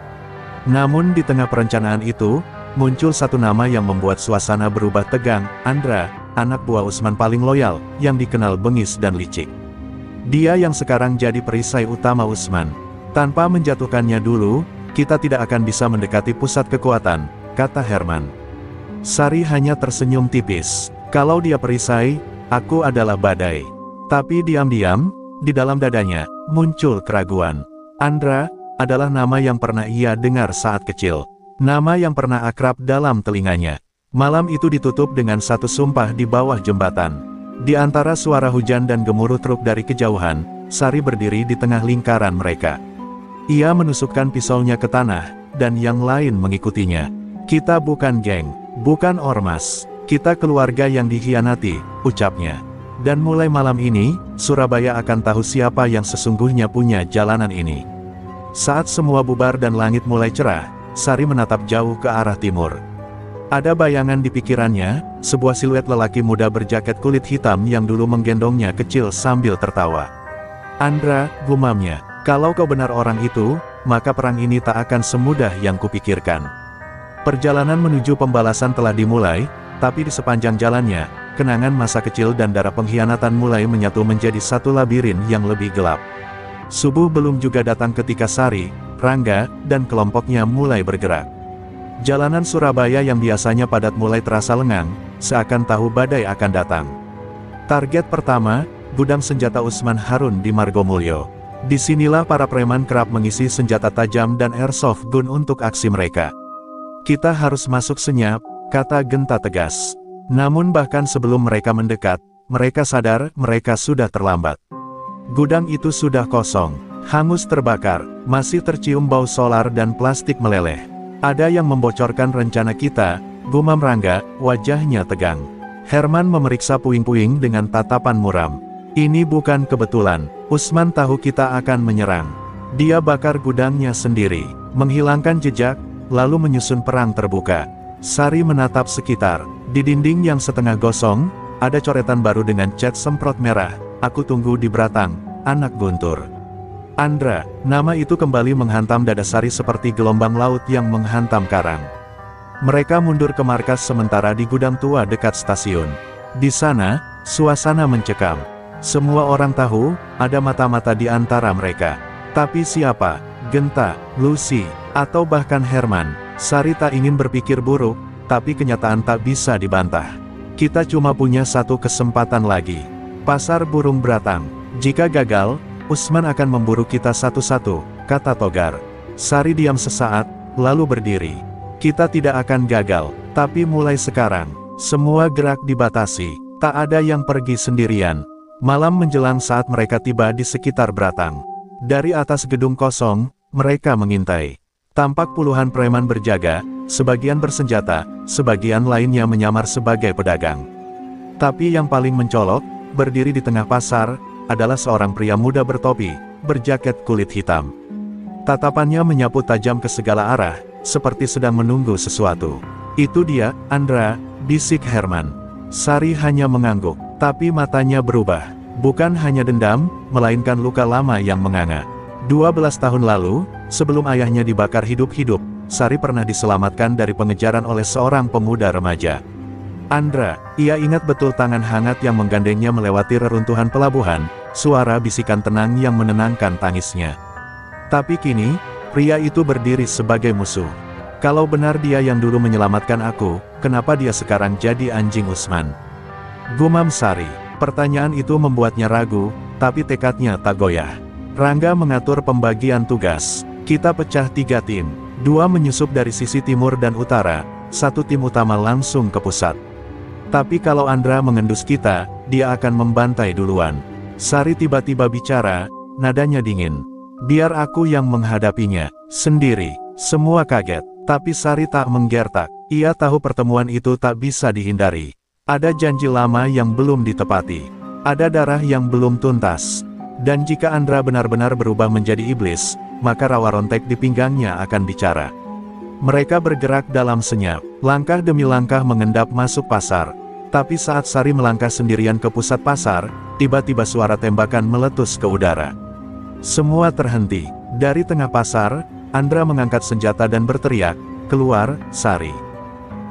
Namun di tengah perencanaan itu, muncul satu nama yang membuat suasana berubah tegang, Andra, anak buah Usman paling loyal, yang dikenal bengis dan licik. Dia yang sekarang jadi perisai utama Usman. Tanpa menjatuhkannya dulu, kita tidak akan bisa mendekati pusat kekuatan, kata Herman. Sari hanya tersenyum tipis. Kalau dia perisai, aku adalah badai. Tapi diam-diam, di dalam dadanya, muncul keraguan. Andra adalah nama yang pernah ia dengar saat kecil. Nama yang pernah akrab dalam telinganya. Malam itu ditutup dengan satu sumpah di bawah jembatan. Di antara suara hujan dan gemuruh truk dari kejauhan, Sari berdiri di tengah lingkaran mereka. Ia menusukkan pisaunya ke tanah, dan yang lain mengikutinya. Kita bukan geng, bukan ormas. Kita keluarga yang dikhianati, ucapnya. Dan mulai malam ini, Surabaya akan tahu siapa yang sesungguhnya punya jalanan ini. Saat semua bubar dan langit mulai cerah, Sari menatap jauh ke arah timur. Ada bayangan di pikirannya, sebuah siluet lelaki muda berjaket kulit hitam yang dulu menggendongnya kecil sambil tertawa. Andra, gumamnya, kalau kau benar orang itu, maka perang ini tak akan semudah yang kupikirkan. Perjalanan menuju pembalasan telah dimulai, tapi di sepanjang jalannya, kenangan masa kecil dan darah pengkhianatan mulai menyatu menjadi satu labirin yang lebih gelap. Subuh belum juga datang ketika Sari, Rangga, dan kelompoknya mulai bergerak. Jalanan Surabaya yang biasanya padat mulai terasa lengang, seakan tahu badai akan datang. Target pertama, gudang senjata Usman Harun di Margomulyo. Disinilah para preman kerap mengisi senjata tajam dan airsoft gun untuk aksi mereka. Kita harus masuk senyap, kata Genta tegas. Namun bahkan sebelum mereka mendekat, mereka sadar mereka sudah terlambat. Gudang itu sudah kosong, hangus terbakar, masih tercium bau solar dan plastik meleleh. Ada yang membocorkan rencana kita, gumam Rangga, wajahnya tegang. Herman memeriksa puing-puing dengan tatapan muram. Ini bukan kebetulan, Usman tahu kita akan menyerang. Dia bakar gudangnya sendiri, menghilangkan jejak, lalu menyusun perang terbuka. Sari menatap sekitar, di dinding yang setengah gosong, ada coretan baru dengan cat semprot merah. Aku tunggu di Beratang, anak Guntur. Andra, nama itu kembali menghantam dada Sari seperti gelombang laut yang menghantam karang. Mereka mundur ke markas sementara di gudang tua dekat stasiun. Di sana, suasana mencekam. Semua orang tahu, ada mata-mata di antara mereka. Tapi siapa? Genta, Lucy, atau bahkan Herman? Sari tak ingin berpikir buruk, tapi kenyataan tak bisa dibantah. Kita cuma punya satu kesempatan lagi. Pasar burung Beratang. Jika gagal, Usman akan memburu kita satu-satu, kata Togar. Sari diam sesaat, lalu berdiri. Kita tidak akan gagal, tapi mulai sekarang, semua gerak dibatasi, tak ada yang pergi sendirian. Malam menjelang saat mereka tiba di sekitar Beratang. Dari atas gedung kosong, mereka mengintai. Tampak puluhan preman berjaga, sebagian bersenjata, sebagian lainnya menyamar sebagai pedagang. Tapi yang paling mencolok, berdiri di tengah pasar, adalah seorang pria muda bertopi, berjaket kulit hitam. Tatapannya menyapu tajam ke segala arah, seperti sedang menunggu sesuatu. Itu dia, Andra, bisik Herman. Sari hanya mengangguk, tapi matanya berubah. Bukan hanya dendam, melainkan luka lama yang menganga. 12 tahun lalu, sebelum ayahnya dibakar hidup-hidup, Sari pernah diselamatkan dari pengejaran oleh seorang pemuda remaja. Andra, ia ingat betul tangan hangat yang menggandengnya melewati reruntuhan pelabuhan, suara bisikan tenang yang menenangkan tangisnya. Tapi kini, pria itu berdiri sebagai musuh. Kalau benar dia yang dulu menyelamatkan aku, kenapa dia sekarang jadi anjing Usman? Gumam Sari. Pertanyaan itu membuatnya ragu, tapi tekadnya tak goyah. Rangga mengatur pembagian tugas. Kita pecah 3 tim. 2 menyusup dari sisi timur dan utara, 1 tim utama langsung ke pusat. Tapi kalau Andra mengendus kita, dia akan membantai duluan. Sari tiba-tiba bicara, nadanya dingin. Biar aku yang menghadapinya, sendiri. Semua kaget, tapi Sari tak menggertak. Ia tahu pertemuan itu tak bisa dihindari. Ada janji lama yang belum ditepati. Ada darah yang belum tuntas. Dan jika Andra benar-benar berubah menjadi iblis, maka rawa rontek di pinggangnya akan bicara. Mereka bergerak dalam senyap, langkah demi langkah mengendap masuk pasar. Tapi saat Sari melangkah sendirian ke pusat pasar, tiba-tiba suara tembakan meletus ke udara. Semua terhenti. Dari tengah pasar, Andra mengangkat senjata dan berteriak, "Keluar, Sari.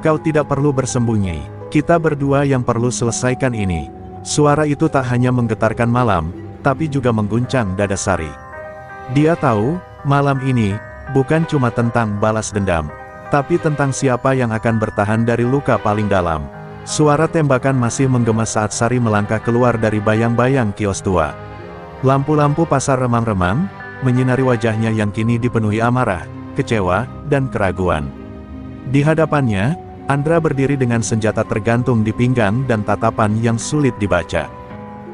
Kau tidak perlu bersembunyi. Kita berdua yang perlu selesaikan ini." Suara itu tak hanya menggetarkan malam, tapi juga mengguncang dada Sari. Dia tahu, malam ini, bukan cuma tentang balas dendam, tapi tentang siapa yang akan bertahan dari luka paling dalam. Suara tembakan masih menggema saat Sari melangkah keluar dari bayang-bayang kios tua. Lampu-lampu pasar remang-remang, menyinari wajahnya yang kini dipenuhi amarah, kecewa, dan keraguan. Di hadapannya, Andra berdiri dengan senjata tergantung di pinggang dan tatapan yang sulit dibaca.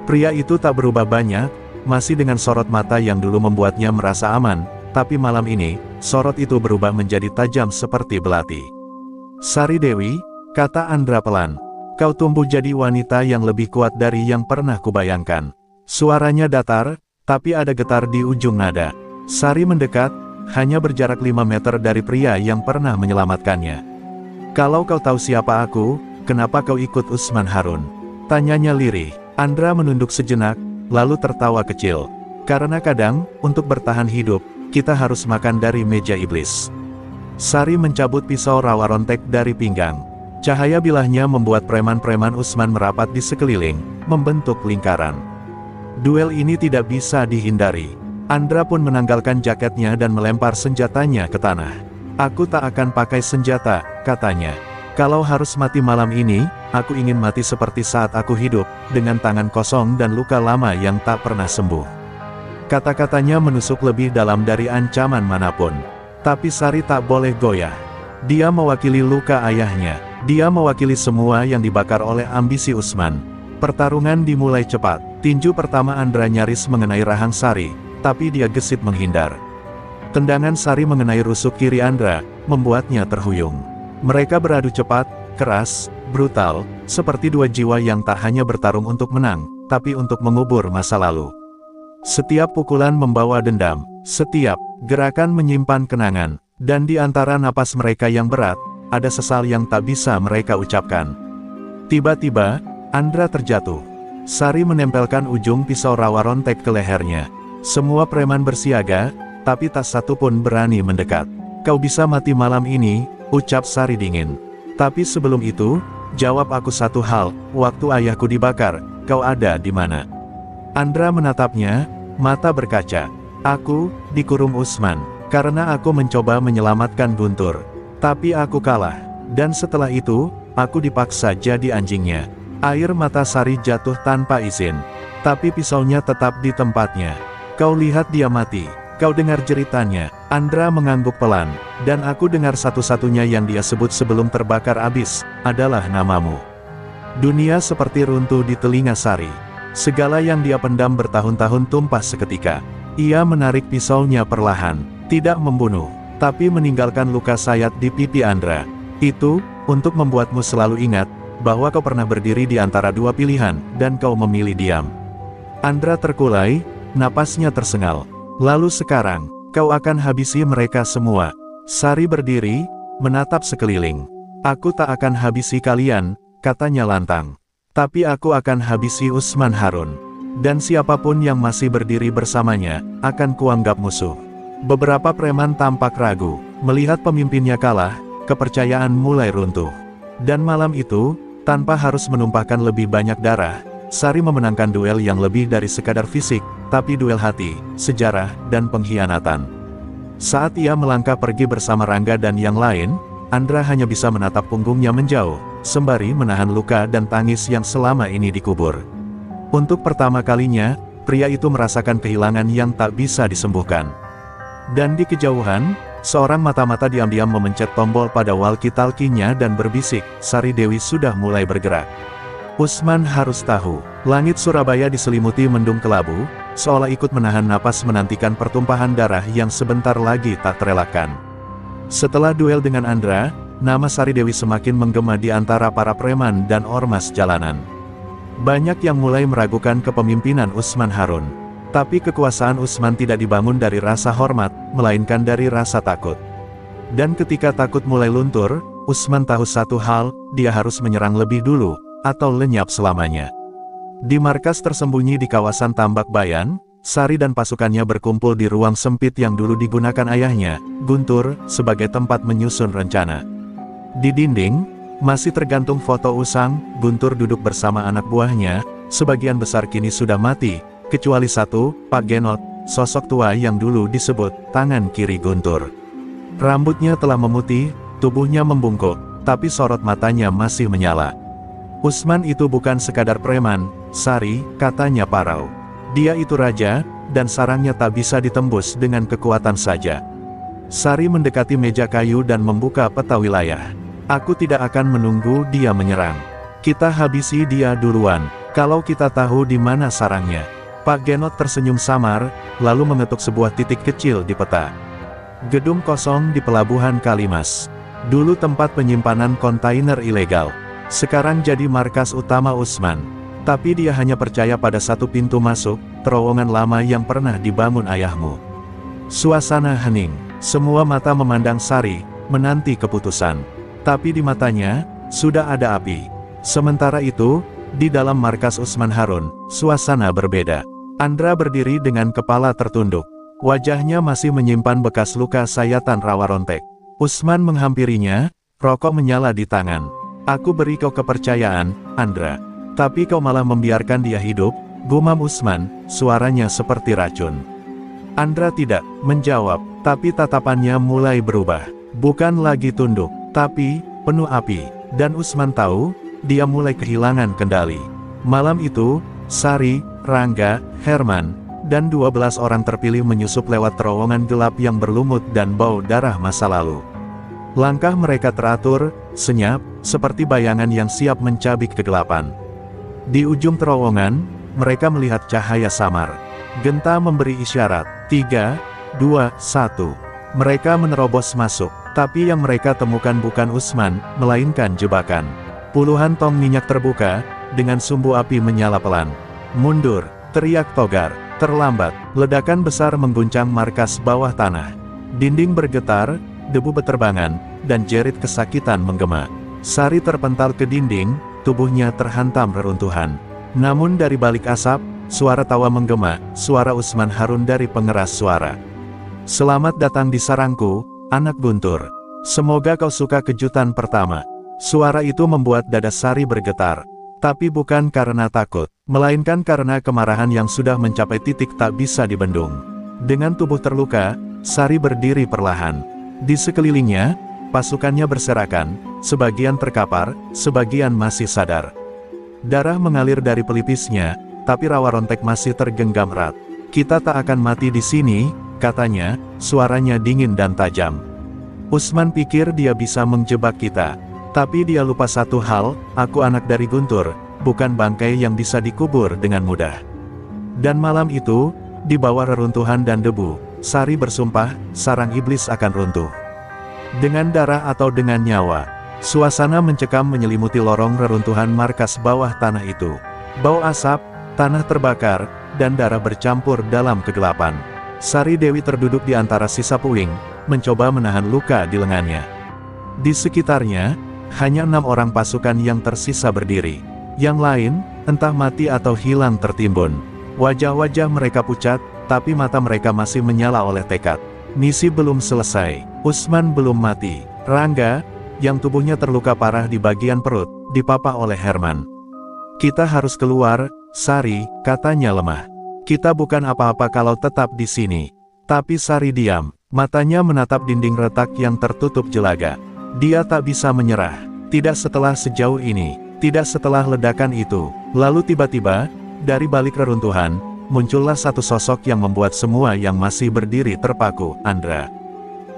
Pria itu tak berubah banyak, masih dengan sorot mata yang dulu membuatnya merasa aman, tapi malam ini, sorot itu berubah menjadi tajam seperti belati. "Sari Dewi," kata Andra pelan, "kau tumbuh jadi wanita yang lebih kuat dari yang pernah kubayangkan." Suaranya datar, tapi ada getar di ujung nada. Sari mendekat, hanya berjarak 5 meter dari pria yang pernah menyelamatkannya. "Kalau kau tahu siapa aku, kenapa kau ikut Usman Harun?" tanyanya lirih. Andra menunduk sejenak, lalu tertawa kecil. "Karena kadang, untuk bertahan hidup, kita harus makan dari meja iblis." Sari mencabut pisau rawa rontek dari pinggang. Cahaya bilahnya membuat preman-preman Usman merapat di sekeliling, membentuk lingkaran. Duel ini tidak bisa dihindari. Andra pun menanggalkan jaketnya dan melempar senjatanya ke tanah. "Aku tak akan pakai senjata," katanya. "Kalau harus mati malam ini, aku ingin mati seperti saat aku hidup, dengan tangan kosong dan luka lama yang tak pernah sembuh." Kata-katanya menusuk lebih dalam dari ancaman manapun. Tapi Sari tak boleh goyah. Dia mewakili luka ayahnya. Dia mewakili semua yang dibakar oleh ambisi Usman. Pertarungan dimulai cepat. Tinju pertama Andra nyaris mengenai rahang Sari, tapi dia gesit menghindar. Tendangan Sari mengenai rusuk kiri Andra, membuatnya terhuyung. Mereka beradu cepat, keras, brutal, seperti dua jiwa yang tak hanya bertarung untuk menang, tapi untuk mengubur masa lalu. Setiap pukulan membawa dendam, setiap gerakan menyimpan kenangan, dan di antara napas mereka yang berat, ada sesal yang tak bisa mereka ucapkan. Tiba-tiba, Andra terjatuh. Sari menempelkan ujung pisau rawa rontek ke lehernya. Semua preman bersiaga, tapi tak satu pun berani mendekat. "Kau bisa mati malam ini," ucap Sari dingin. "Tapi sebelum itu, jawab aku satu hal, waktu ayahku dibakar, kau ada di mana?" Andra menatapnya, mata berkaca. "Aku, dikurung Usman, karena aku mencoba menyelamatkan Guntur. Tapi aku kalah, dan setelah itu, aku dipaksa jadi anjingnya." Air mata Sari jatuh tanpa izin. Tapi pisaunya tetap di tempatnya. "Kau lihat dia mati. Kau dengar jeritannya." Andra mengangguk pelan. "Dan aku dengar satu-satunya yang dia sebut sebelum terbakar abis, adalah namamu." Dunia seperti runtuh di telinga Sari. Segala yang dia pendam bertahun-tahun tumpah seketika. Ia menarik pisaunya perlahan. Tidak membunuh, tapi meninggalkan luka sayat di pipi Andra. "Itu, untuk membuatmu selalu ingat, bahwa kau pernah berdiri di antara dua pilihan, dan kau memilih diam." Andra terkulai, napasnya tersengal. "Lalu sekarang, kau akan habisi mereka semua." Sari berdiri, menatap sekeliling. "Aku tak akan habisi kalian," katanya lantang. "Tapi aku akan habisi Usman Harun. Dan siapapun yang masih berdiri bersamanya, akan kuanggap musuh." Beberapa preman tampak ragu. Melihat pemimpinnya kalah, kepercayaan mulai runtuh. Dan malam itu, tanpa harus menumpahkan lebih banyak darah, Sari memenangkan duel yang lebih dari sekadar fisik, tapi duel hati, sejarah, dan pengkhianatan. Saat ia melangkah pergi bersama Rangga dan yang lain, Andra hanya bisa menatap punggungnya menjauh, sembari menahan luka dan tangis yang selama ini dikubur. Untuk pertama kalinya, pria itu merasakan kehilangan yang tak bisa disembuhkan. Dan di kejauhan, seorang mata-mata diam-diam memencet tombol pada walkie-talkie-nya dan berbisik, "Sari Dewi sudah mulai bergerak." Usman harus tahu. Langit Surabaya diselimuti mendung kelabu, seolah ikut menahan napas menantikan pertumpahan darah yang sebentar lagi tak terelakkan. Setelah duel dengan Andra, nama Sari Dewi semakin menggema di antara para preman dan ormas jalanan. Banyak yang mulai meragukan kepemimpinan Utsman Harun. Tapi kekuasaan Utsman tidak dibangun dari rasa hormat, melainkan dari rasa takut. Dan ketika takut mulai luntur, Utsman tahu satu hal, dia harus menyerang lebih dulu, atau lenyap selamanya. Di markas tersembunyi di kawasan Tambak Bayan, Sari dan pasukannya berkumpul di ruang sempit yang dulu digunakan ayahnya, Guntur, sebagai tempat menyusun rencana. Di dinding, masih tergantung foto Usang. Guntur duduk bersama anak buahnya, sebagian besar kini sudah mati, kecuali satu, Pak Genot, sosok tua yang dulu disebut tangan kiri Guntur. Rambutnya telah memutih, tubuhnya membungkuk, tapi sorot matanya masih menyala. Utsman itu bukan sekadar preman, Sari, katanya parau. Dia itu raja, dan sarangnya tak bisa ditembus dengan kekuatan saja. Sari mendekati meja kayu dan membuka peta wilayah. Aku tidak akan menunggu dia menyerang. Kita habisi dia duluan, kalau kita tahu di mana sarangnya. Pak Genot tersenyum samar, lalu mengetuk sebuah titik kecil di peta. Gedung kosong di pelabuhan Kalimas. Dulu tempat penyimpanan kontainer ilegal. Sekarang jadi markas utama Utsman. Tapi dia hanya percaya pada satu pintu masuk, terowongan lama yang pernah dibangun ayahmu. Suasana hening. Semua mata memandang Sari, menanti keputusan. Tapi di matanya, sudah ada api. Sementara itu, di dalam markas Utsman Harun, suasana berbeda. Andra berdiri dengan kepala tertunduk. Wajahnya masih menyimpan bekas luka sayatan rawa rontek. Utsman menghampirinya, rokok menyala di tangan. Aku beri kau kepercayaan, Andra. Tapi kau malah membiarkan dia hidup, gumam Utsman, suaranya seperti racun. Andra tidak menjawab, tapi tatapannya mulai berubah. Bukan lagi tunduk, tapi penuh api. Dan Utsman tahu, dia mulai kehilangan kendali. Malam itu, Sari, Rangga, Herman, dan 12 orang terpilih menyusup lewat terowongan gelap yang berlumut dan bau darah masa lalu. Langkah mereka teratur, senyap, seperti bayangan yang siap mencabik kegelapan. Di ujung terowongan, mereka melihat cahaya samar. Genta memberi isyarat, 3, 2, 1. Mereka menerobos masuk, tapi yang mereka temukan bukan Utsman, melainkan jebakan. Puluhan tong minyak terbuka, dengan sumbu api menyala pelan. Mundur, teriak Togar, terlambat. Ledakan besar mengguncang markas bawah tanah. Dinding bergetar, debu beterbangan, dan jerit kesakitan menggema. Sari terpental ke dinding, tubuhnya terhantam reruntuhan. Namun dari balik asap, suara tawa menggema, suara Utsman Harun dari pengeras suara. Selamat datang di sarangku, anak Guntur. Semoga kau suka kejutan pertama. Suara itu membuat dada Sari bergetar. Tapi bukan karena takut, melainkan karena kemarahan yang sudah mencapai titik tak bisa dibendung. Dengan tubuh terluka, Sari berdiri perlahan. Di sekelilingnya, pasukannya berserakan, sebagian terkapar, sebagian masih sadar. Darah mengalir dari pelipisnya, tapi rawa rontek masih tergenggam erat. Kita tak akan mati di sini, katanya, suaranya dingin dan tajam. Utsman pikir dia bisa menjebak kita. Tapi dia lupa satu hal, aku anak dari Guntur, bukan bangkai yang bisa dikubur dengan mudah. Dan malam itu, di bawah reruntuhan dan debu, Sari bersumpah, sarang iblis akan runtuh. Dengan darah atau dengan nyawa, suasana mencekam menyelimuti lorong reruntuhan markas bawah tanah itu. Bau asap, tanah terbakar, dan darah bercampur dalam kegelapan. Sari Dewi terduduk di antara sisa puing, mencoba menahan luka di lengannya. Di sekitarnya, hanya 6 orang pasukan yang tersisa berdiri. Yang lain, entah mati atau hilang tertimbun. Wajah-wajah mereka pucat, tapi mata mereka masih menyala oleh tekad. Misi belum selesai. Utsman belum mati. Rangga, yang tubuhnya terluka parah di bagian perut, dipapah oleh Herman. Kita harus keluar, Sari, katanya lemah. Kita bukan apa-apa kalau tetap di sini. Tapi Sari diam, matanya menatap dinding retak yang tertutup jelaga. Dia tak bisa menyerah. Tidak setelah sejauh ini. Tidak setelah ledakan itu. Lalu tiba-tiba, dari balik reruntuhan, muncullah satu sosok yang membuat semua yang masih berdiri terpaku, Andra.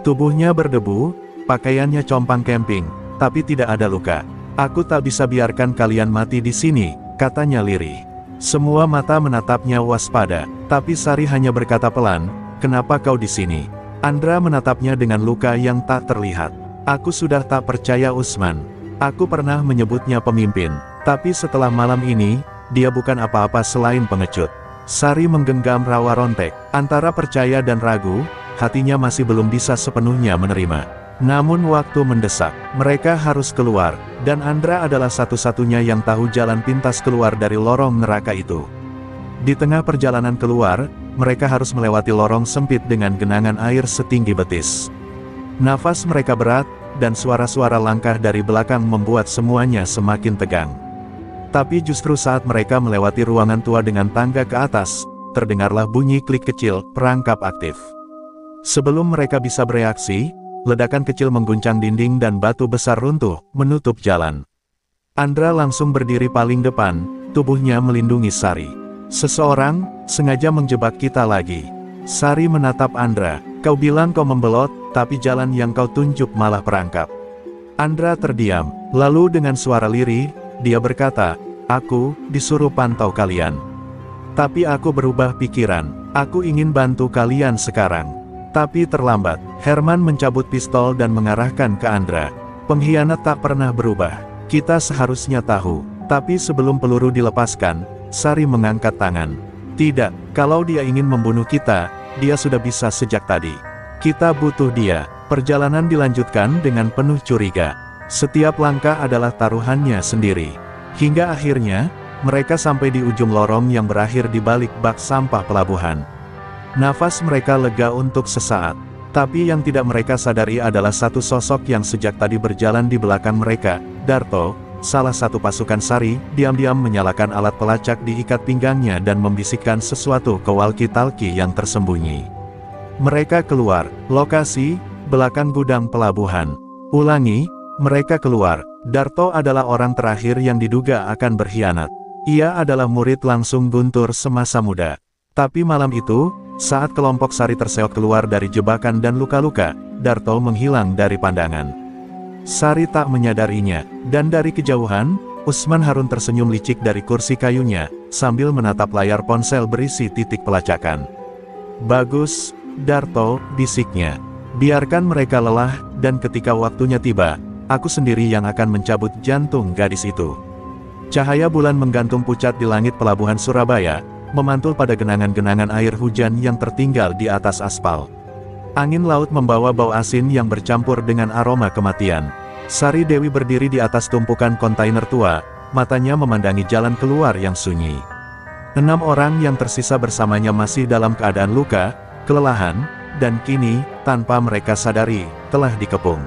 Tubuhnya berdebu, pakaiannya compang camping, tapi tidak ada luka. Aku tak bisa biarkan kalian mati di sini, katanya lirih. Semua mata menatapnya waspada, tapi Sari hanya berkata pelan, kenapa kau di sini? Andra menatapnya dengan luka yang tak terlihat. Aku sudah tak percaya Utsman. Aku pernah menyebutnya pemimpin, tapi setelah malam ini, dia bukan apa-apa selain pengecut. Sari menggenggam rawa rontek, antara percaya dan ragu, hatinya masih belum bisa sepenuhnya menerima. Namun waktu mendesak, mereka harus keluar, dan Andra adalah satu-satunya yang tahu jalan pintas keluar dari lorong neraka itu. Di tengah perjalanan keluar, mereka harus melewati lorong sempit dengan genangan air setinggi betis. Nafas mereka berat, dan suara-suara langkah dari belakang membuat semuanya semakin tegang. Tapi justru saat mereka melewati ruangan tua dengan tangga ke atas, terdengarlah bunyi klik kecil, perangkap aktif. Sebelum mereka bisa bereaksi, ledakan kecil mengguncang dinding dan batu besar runtuh, menutup jalan. Andra langsung berdiri paling depan, tubuhnya melindungi Sari. Seseorang sengaja menjebak kita lagi. Sari menatap Andra. Kau bilang kau membelot, tapi jalan yang kau tunjuk malah perangkap. Andra terdiam, lalu dengan suara lirih, dia berkata, aku disuruh pantau kalian. Tapi aku berubah pikiran, aku ingin bantu kalian sekarang. Tapi terlambat, Herman mencabut pistol dan mengarahkan ke Andra. Pengkhianat tak pernah berubah, kita seharusnya tahu. Tapi sebelum peluru dilepaskan, Sari mengangkat tangan. Tidak, kalau dia ingin membunuh kita, dia sudah bisa sejak tadi. Kita butuh dia. Perjalanan dilanjutkan dengan penuh curiga. Setiap langkah adalah taruhannya sendiri. Hingga akhirnya, mereka sampai di ujung lorong yang berakhir di balik bak sampah pelabuhan. Nafas mereka lega untuk sesaat. Tapi yang tidak mereka sadari adalah satu sosok yang sejak tadi berjalan di belakang mereka, Darto. Salah satu pasukan Sari, diam-diam menyalakan alat pelacak di ikat pinggangnya dan membisikkan sesuatu ke walkie-talkie yang tersembunyi. Mereka keluar, lokasi, belakang gudang pelabuhan. Ulangi, mereka keluar. Darto adalah orang terakhir yang diduga akan berkhianat. Ia adalah murid langsung Guntur semasa muda. Tapi malam itu, saat kelompok Sari terseok keluar dari jebakan dan luka-luka, Darto menghilang dari pandangan. Sari tak menyadarinya, dan dari kejauhan, Usman Harun tersenyum licik dari kursi kayunya, sambil menatap layar ponsel berisi titik pelacakan. Bagus, Darto, bisiknya. Biarkan mereka lelah, dan ketika waktunya tiba, aku sendiri yang akan mencabut jantung gadis itu. Cahaya bulan menggantung pucat di langit pelabuhan Surabaya, memantul pada genangan-genangan air hujan yang tertinggal di atas aspal. Angin laut membawa bau asin yang bercampur dengan aroma kematian. Sari Dewi berdiri di atas tumpukan kontainer tua, matanya memandangi jalan keluar yang sunyi. 6 orang yang tersisa bersamanya masih dalam keadaan luka, kelelahan, dan kini, tanpa mereka sadari, telah dikepung.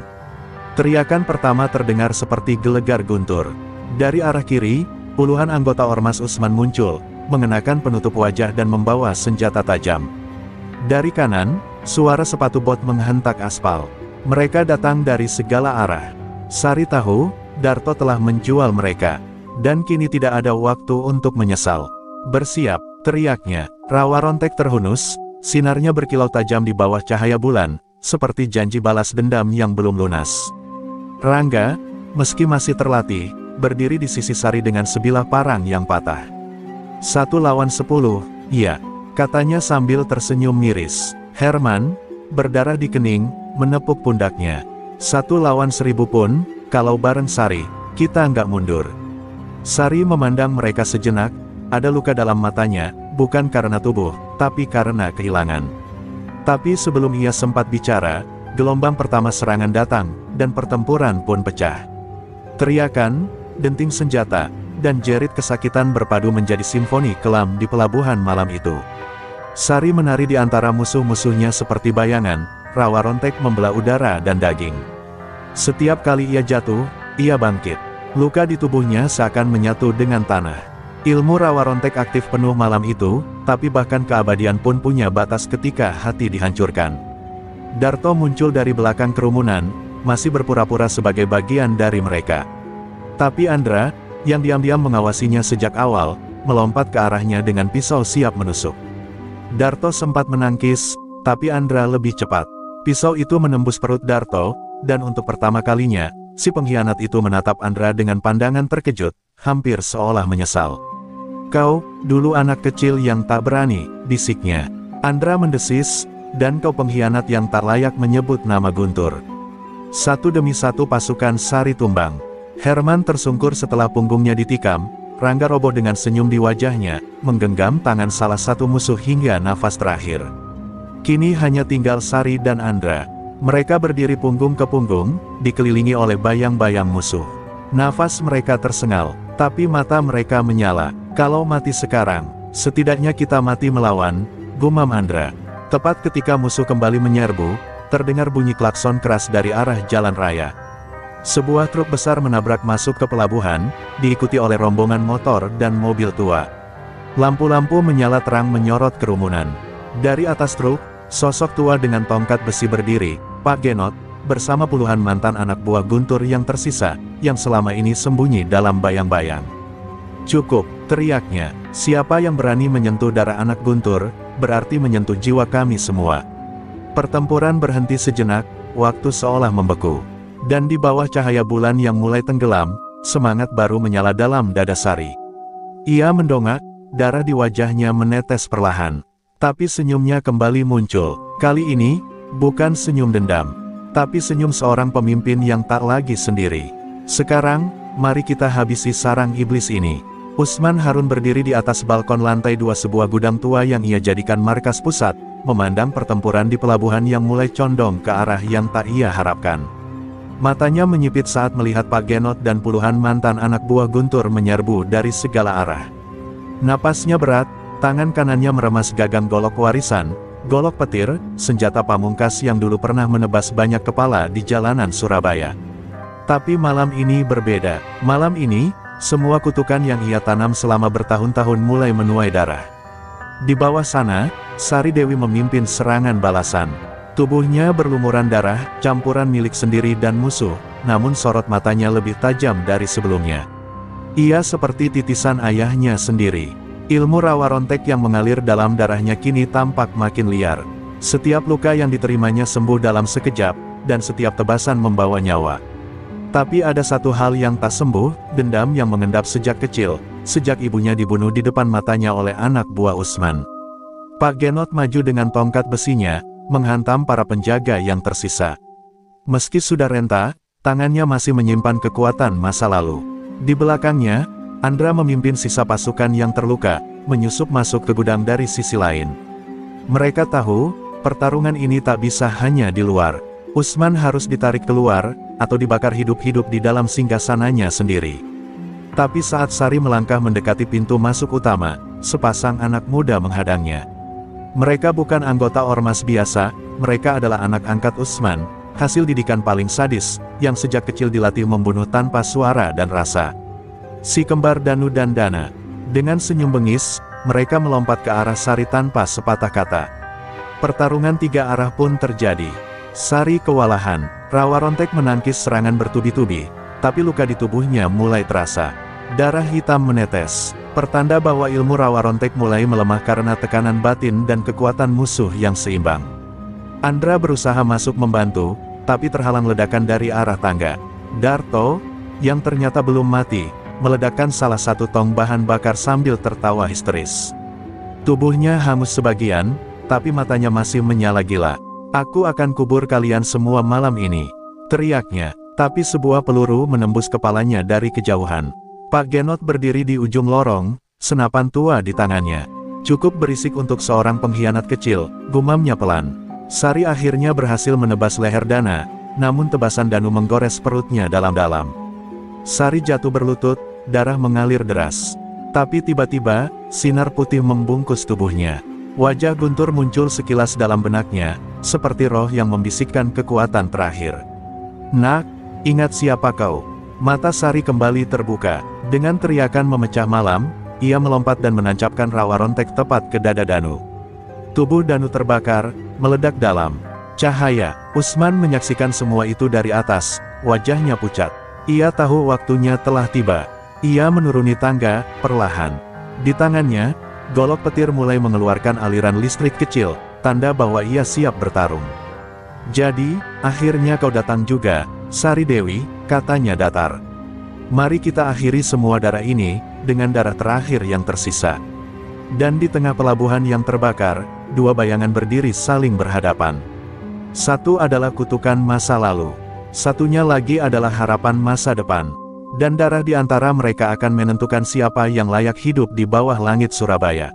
Teriakan pertama terdengar seperti gelegar guntur. Dari arah kiri, puluhan anggota Ormas Usman muncul, mengenakan penutup wajah dan membawa senjata tajam. Dari kanan, suara sepatu bot menghentak aspal. Mereka datang dari segala arah. Sari tahu, Darto telah menjual mereka. Dan kini tidak ada waktu untuk menyesal. Bersiap, teriaknya. Rawa rontek terhunus, sinarnya berkilau tajam di bawah cahaya bulan, seperti janji balas dendam yang belum lunas. Rangga, meski masih terlatih, berdiri di sisi Sari dengan sebilah parang yang patah. 1 lawan 10, iya, katanya sambil tersenyum miris. Herman, berdarah di kening, menepuk pundaknya. 1 lawan 1000 pun, kalau bareng Sari, kita nggak mundur. Sari memandang mereka sejenak, ada luka dalam matanya, bukan karena tubuh, tapi karena kehilangan. Tapi sebelum ia sempat bicara, gelombang pertama serangan datang, dan pertempuran pun pecah. Teriakan, denting senjata, dan jerit kesakitan berpadu menjadi simfoni kelam di pelabuhan malam itu. Sari menari di antara musuh-musuhnya seperti bayangan, rawa rontek membelah udara dan daging. Setiap kali ia jatuh, ia bangkit. Luka di tubuhnya seakan menyatu dengan tanah. Ilmu rawa rontek aktif penuh malam itu, tapi bahkan keabadian pun punya batas ketika hati dihancurkan. Darto muncul dari belakang kerumunan, masih berpura-pura sebagai bagian dari mereka. Tapi Andra, yang diam-diam mengawasinya sejak awal, melompat ke arahnya dengan pisau siap menusuk. Darto sempat menangkis, tapi Andra lebih cepat. Pisau itu menembus perut Darto, dan untuk pertama kalinya, si pengkhianat itu menatap Andra dengan pandangan terkejut, hampir seolah menyesal. Kau, dulu anak kecil yang tak berani, bisiknya. Andra mendesis, dan kau pengkhianat yang tak layak menyebut nama Guntur. Satu demi satu pasukan Sari tumbang. Herman tersungkur setelah punggungnya ditikam, Rangga roboh dengan senyum di wajahnya, menggenggam tangan salah satu musuh hingga nafas terakhir. Kini hanya tinggal Sari dan Andra. Mereka berdiri punggung ke punggung, dikelilingi oleh bayang-bayang musuh. Nafas mereka tersengal, tapi mata mereka menyala. Kalau mati sekarang, setidaknya kita mati melawan, gumam Andra. Tepat ketika musuh kembali menyerbu, terdengar bunyi klakson keras dari arah jalan raya. Sebuah truk besar menabrak masuk ke pelabuhan, diikuti oleh rombongan motor dan mobil tua. Lampu-lampu menyala terang menyorot kerumunan. Dari atas truk, sosok tua dengan tongkat besi berdiri, Pak Genot, bersama puluhan mantan anak buah Guntur yang tersisa, yang selama ini sembunyi dalam bayang-bayang. "Cukup," teriaknya, "siapa yang berani menyentuh darah anak Guntur, berarti menyentuh jiwa kami semua." Pertempuran berhenti sejenak, waktu seolah membeku. Dan di bawah cahaya bulan yang mulai tenggelam, semangat baru menyala dalam dada Sari. Ia mendongak, darah di wajahnya menetes perlahan. Tapi senyumnya kembali muncul. Kali ini, bukan senyum dendam, tapi senyum seorang pemimpin yang tak lagi sendiri. "Sekarang, mari kita habisi sarang iblis ini." Usman Harun berdiri di atas balkon lantai 2 sebuah gudang tua yang ia jadikan markas pusat, memandang pertempuran di pelabuhan yang mulai condong ke arah yang tak ia harapkan. Matanya menyipit saat melihat Pak Genot dan puluhan mantan anak buah Guntur menyerbu dari segala arah. Napasnya berat, tangan kanannya meremas gagang golok warisan, golok petir, senjata pamungkas yang dulu pernah menebas banyak kepala di jalanan Surabaya. Tapi malam ini berbeda. Malam ini, semua kutukan yang ia tanam selama bertahun-tahun mulai menuai darah. Di bawah sana, Sari Dewi memimpin serangan balasan. Tubuhnya berlumuran darah, campuran milik sendiri dan musuh, namun sorot matanya lebih tajam dari sebelumnya. Ia seperti titisan ayahnya sendiri. Ilmu rawa rontek yang mengalir dalam darahnya kini tampak makin liar. Setiap luka yang diterimanya sembuh dalam sekejap, dan setiap tebasan membawa nyawa. Tapi ada satu hal yang tak sembuh, dendam yang mengendap sejak kecil, sejak ibunya dibunuh di depan matanya oleh anak buah Usman. Pak Genot maju dengan tongkat besinya, menghantam para penjaga yang tersisa. Meski sudah renta, tangannya masih menyimpan kekuatan masa lalu. Di belakangnya, Andra memimpin sisa pasukan yang terluka, menyusup masuk ke gudang dari sisi lain. Mereka tahu, pertarungan ini tak bisa hanya di luar. Usman harus ditarik keluar, atau dibakar hidup-hidup di dalam singgasananya sendiri. Tapi saat Sari melangkah mendekati pintu masuk utama, sepasang anak muda menghadangnya. Mereka bukan anggota ormas biasa, mereka adalah anak angkat Usman, hasil didikan paling sadis, yang sejak kecil dilatih membunuh tanpa suara dan rasa. Si kembar Danu dan Dana. Dengan senyum bengis, mereka melompat ke arah Sari tanpa sepatah kata. Pertarungan tiga arah pun terjadi. Sari kewalahan, rawa rontek menangkis serangan bertubi-tubi, tapi luka di tubuhnya mulai terasa. Darah hitam menetes. Pertanda bahwa ilmu rawa rontek mulai melemah karena tekanan batin dan kekuatan musuh yang seimbang. Andra berusaha masuk membantu, tapi terhalang ledakan dari arah tangga. Darto, yang ternyata belum mati, meledakkan salah satu tong bahan bakar sambil tertawa histeris. Tubuhnya hangus sebagian, tapi matanya masih menyala gila. "Aku akan kubur kalian semua malam ini," teriaknya, tapi sebuah peluru menembus kepalanya dari kejauhan. Pak Genot berdiri di ujung lorong, senapan tua di tangannya. "Cukup berisik untuk seorang pengkhianat kecil," gumamnya pelan. Sari akhirnya berhasil menebas leher Dana, namun tebasan Danu menggores perutnya dalam-dalam. Sari jatuh berlutut, darah mengalir deras. Tapi tiba-tiba, sinar putih membungkus tubuhnya. Wajah Guntur muncul sekilas dalam benaknya, seperti roh yang membisikkan kekuatan terakhir. "Nak, ingat siapa kau?" Mata Sari kembali terbuka. Dengan teriakan memecah malam, ia melompat dan menancapkan rawa rontek tepat ke dada Danu. Tubuh Danu terbakar, meledak dalam cahaya. Usman menyaksikan semua itu dari atas, wajahnya pucat. Ia tahu waktunya telah tiba. Ia menuruni tangga, perlahan. Di tangannya, golok petir mulai mengeluarkan aliran listrik kecil, tanda bahwa ia siap bertarung. "Jadi, akhirnya kau datang juga, Sari Dewi," katanya datar. "Mari kita akhiri semua darah ini, dengan darah terakhir yang tersisa." Dan di tengah pelabuhan yang terbakar, dua bayangan berdiri saling berhadapan. Satu adalah kutukan masa lalu. Satunya lagi adalah harapan masa depan. Dan darah di antara mereka akan menentukan siapa yang layak hidup di bawah langit Surabaya.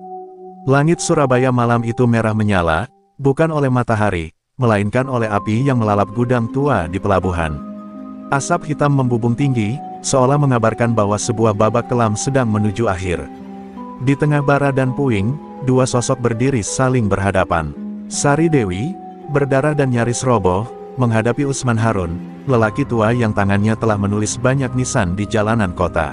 Langit Surabaya malam itu merah menyala, bukan oleh matahari, melainkan oleh api yang melalap gudang tua di pelabuhan. Asap hitam membubung tinggi, seolah mengabarkan bahwa sebuah babak kelam sedang menuju akhir. Di tengah bara dan puing, dua sosok berdiri saling berhadapan. Sari Dewi, berdarah dan nyaris roboh, menghadapi Usman Harun, lelaki tua yang tangannya telah menulis banyak nisan di jalanan kota.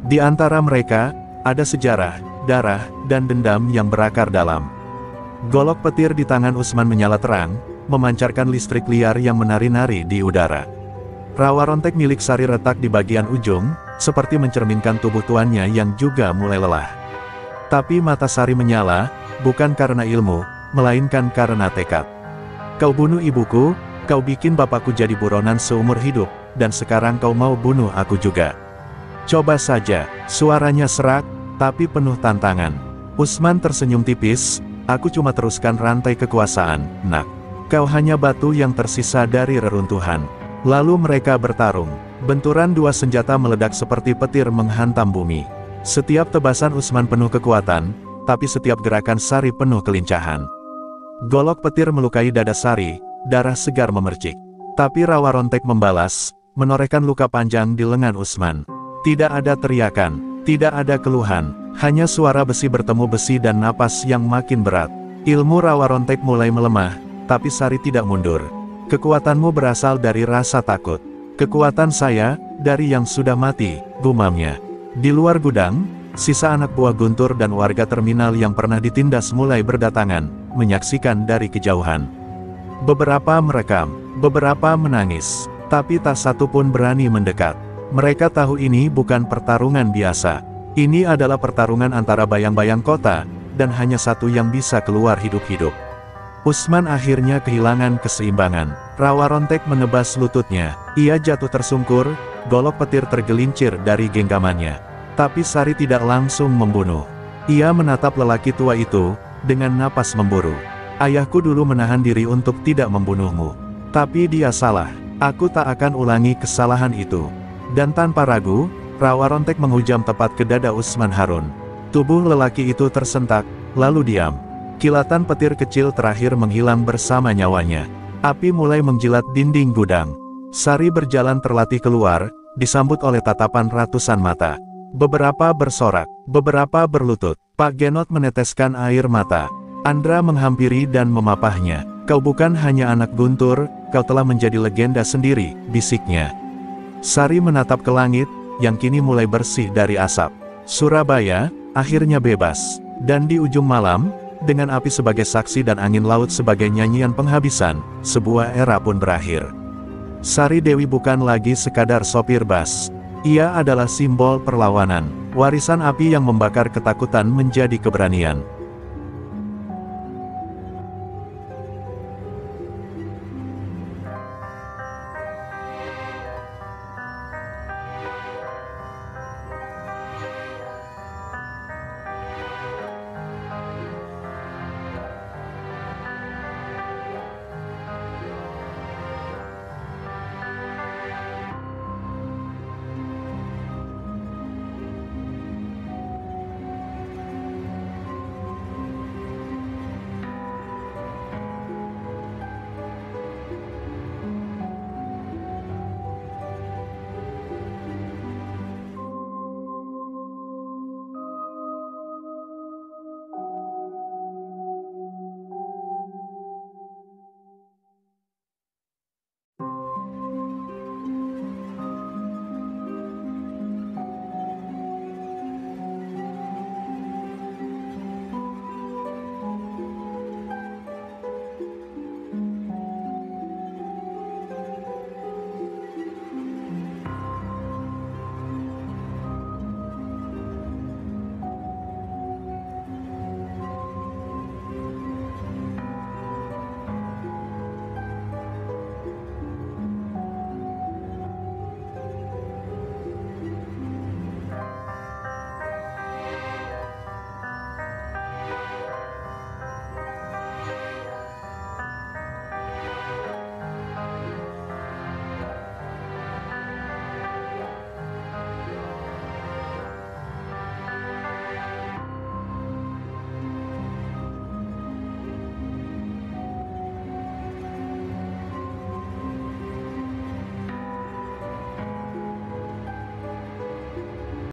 Di antara mereka, ada sejarah, darah, dan dendam yang berakar dalam. Golok petir di tangan Usman menyala terang, memancarkan listrik liar yang menari-nari di udara. Rawa rontek milik Sari retak di bagian ujung, seperti mencerminkan tubuh tuannya yang juga mulai lelah. Tapi mata Sari menyala, bukan karena ilmu, melainkan karena tekad. Kau bunuh ibuku, kau bikin bapakku jadi buronan seumur hidup, dan sekarang kau mau bunuh aku juga. Coba saja, suaranya serak, tapi penuh tantangan. Usman tersenyum tipis, aku cuma teruskan rantai kekuasaan, nak. Kau hanya batu yang tersisa dari reruntuhan. Lalu mereka bertarung. Benturan dua senjata meledak seperti petir menghantam bumi. Setiap tebasan Usman penuh kekuatan, tapi setiap gerakan Sari penuh kelincahan. Golok petir melukai dada Sari, darah segar memercik. Tapi rawa rontek membalas, menorehkan luka panjang di lengan Usman. Tidak ada teriakan, tidak ada keluhan, hanya suara besi bertemu besi dan napas yang makin berat. Ilmu rawa rontek mulai melemah, tapi Sari tidak mundur. Kekuatanmu berasal dari rasa takut. Kekuatan saya, dari yang sudah mati, gumamnya. Di luar gudang, sisa anak buah Guntur dan warga terminal yang pernah ditindas mulai berdatangan, menyaksikan dari kejauhan. Beberapa merekam, beberapa menangis, tapi tak satu pun berani mendekat. Mereka tahu ini bukan pertarungan biasa. Ini adalah pertarungan antara bayang-bayang kota, dan hanya satu yang bisa keluar hidup-hidup. Usman akhirnya kehilangan keseimbangan. Rawa rontek menebas lututnya. Ia jatuh tersungkur, golok petir tergelincir dari genggamannya. Tapi Sari tidak langsung membunuh. Ia menatap lelaki tua itu, dengan napas memburu. Ayahku dulu menahan diri untuk tidak membunuhmu. Tapi dia salah. Aku tak akan ulangi kesalahan itu. Dan tanpa ragu, rawa rontek menghujam tepat ke dada Usman Harun. Tubuh lelaki itu tersentak, lalu diam. Kilatan petir kecil terakhir menghilang bersama nyawanya. Api mulai menjilat dinding gudang. Sari berjalan terlatih keluar, disambut oleh tatapan ratusan mata. Beberapa bersorak, beberapa berlutut. Pak Genot meneteskan air mata. Andra menghampiri dan memapahnya. Kau bukan hanya anak Guntur, kau telah menjadi legenda sendiri, bisiknya. Sari menatap ke langit, yang kini mulai bersih dari asap. Surabaya, akhirnya bebas. Dan di ujung malam, dengan api sebagai saksi dan angin laut sebagai nyanyian penghabisan, sebuah era pun berakhir. Sari Dewi bukan lagi sekadar sopir bas. Ia adalah simbol perlawanan. Warisan api yang membakar ketakutan menjadi keberanian.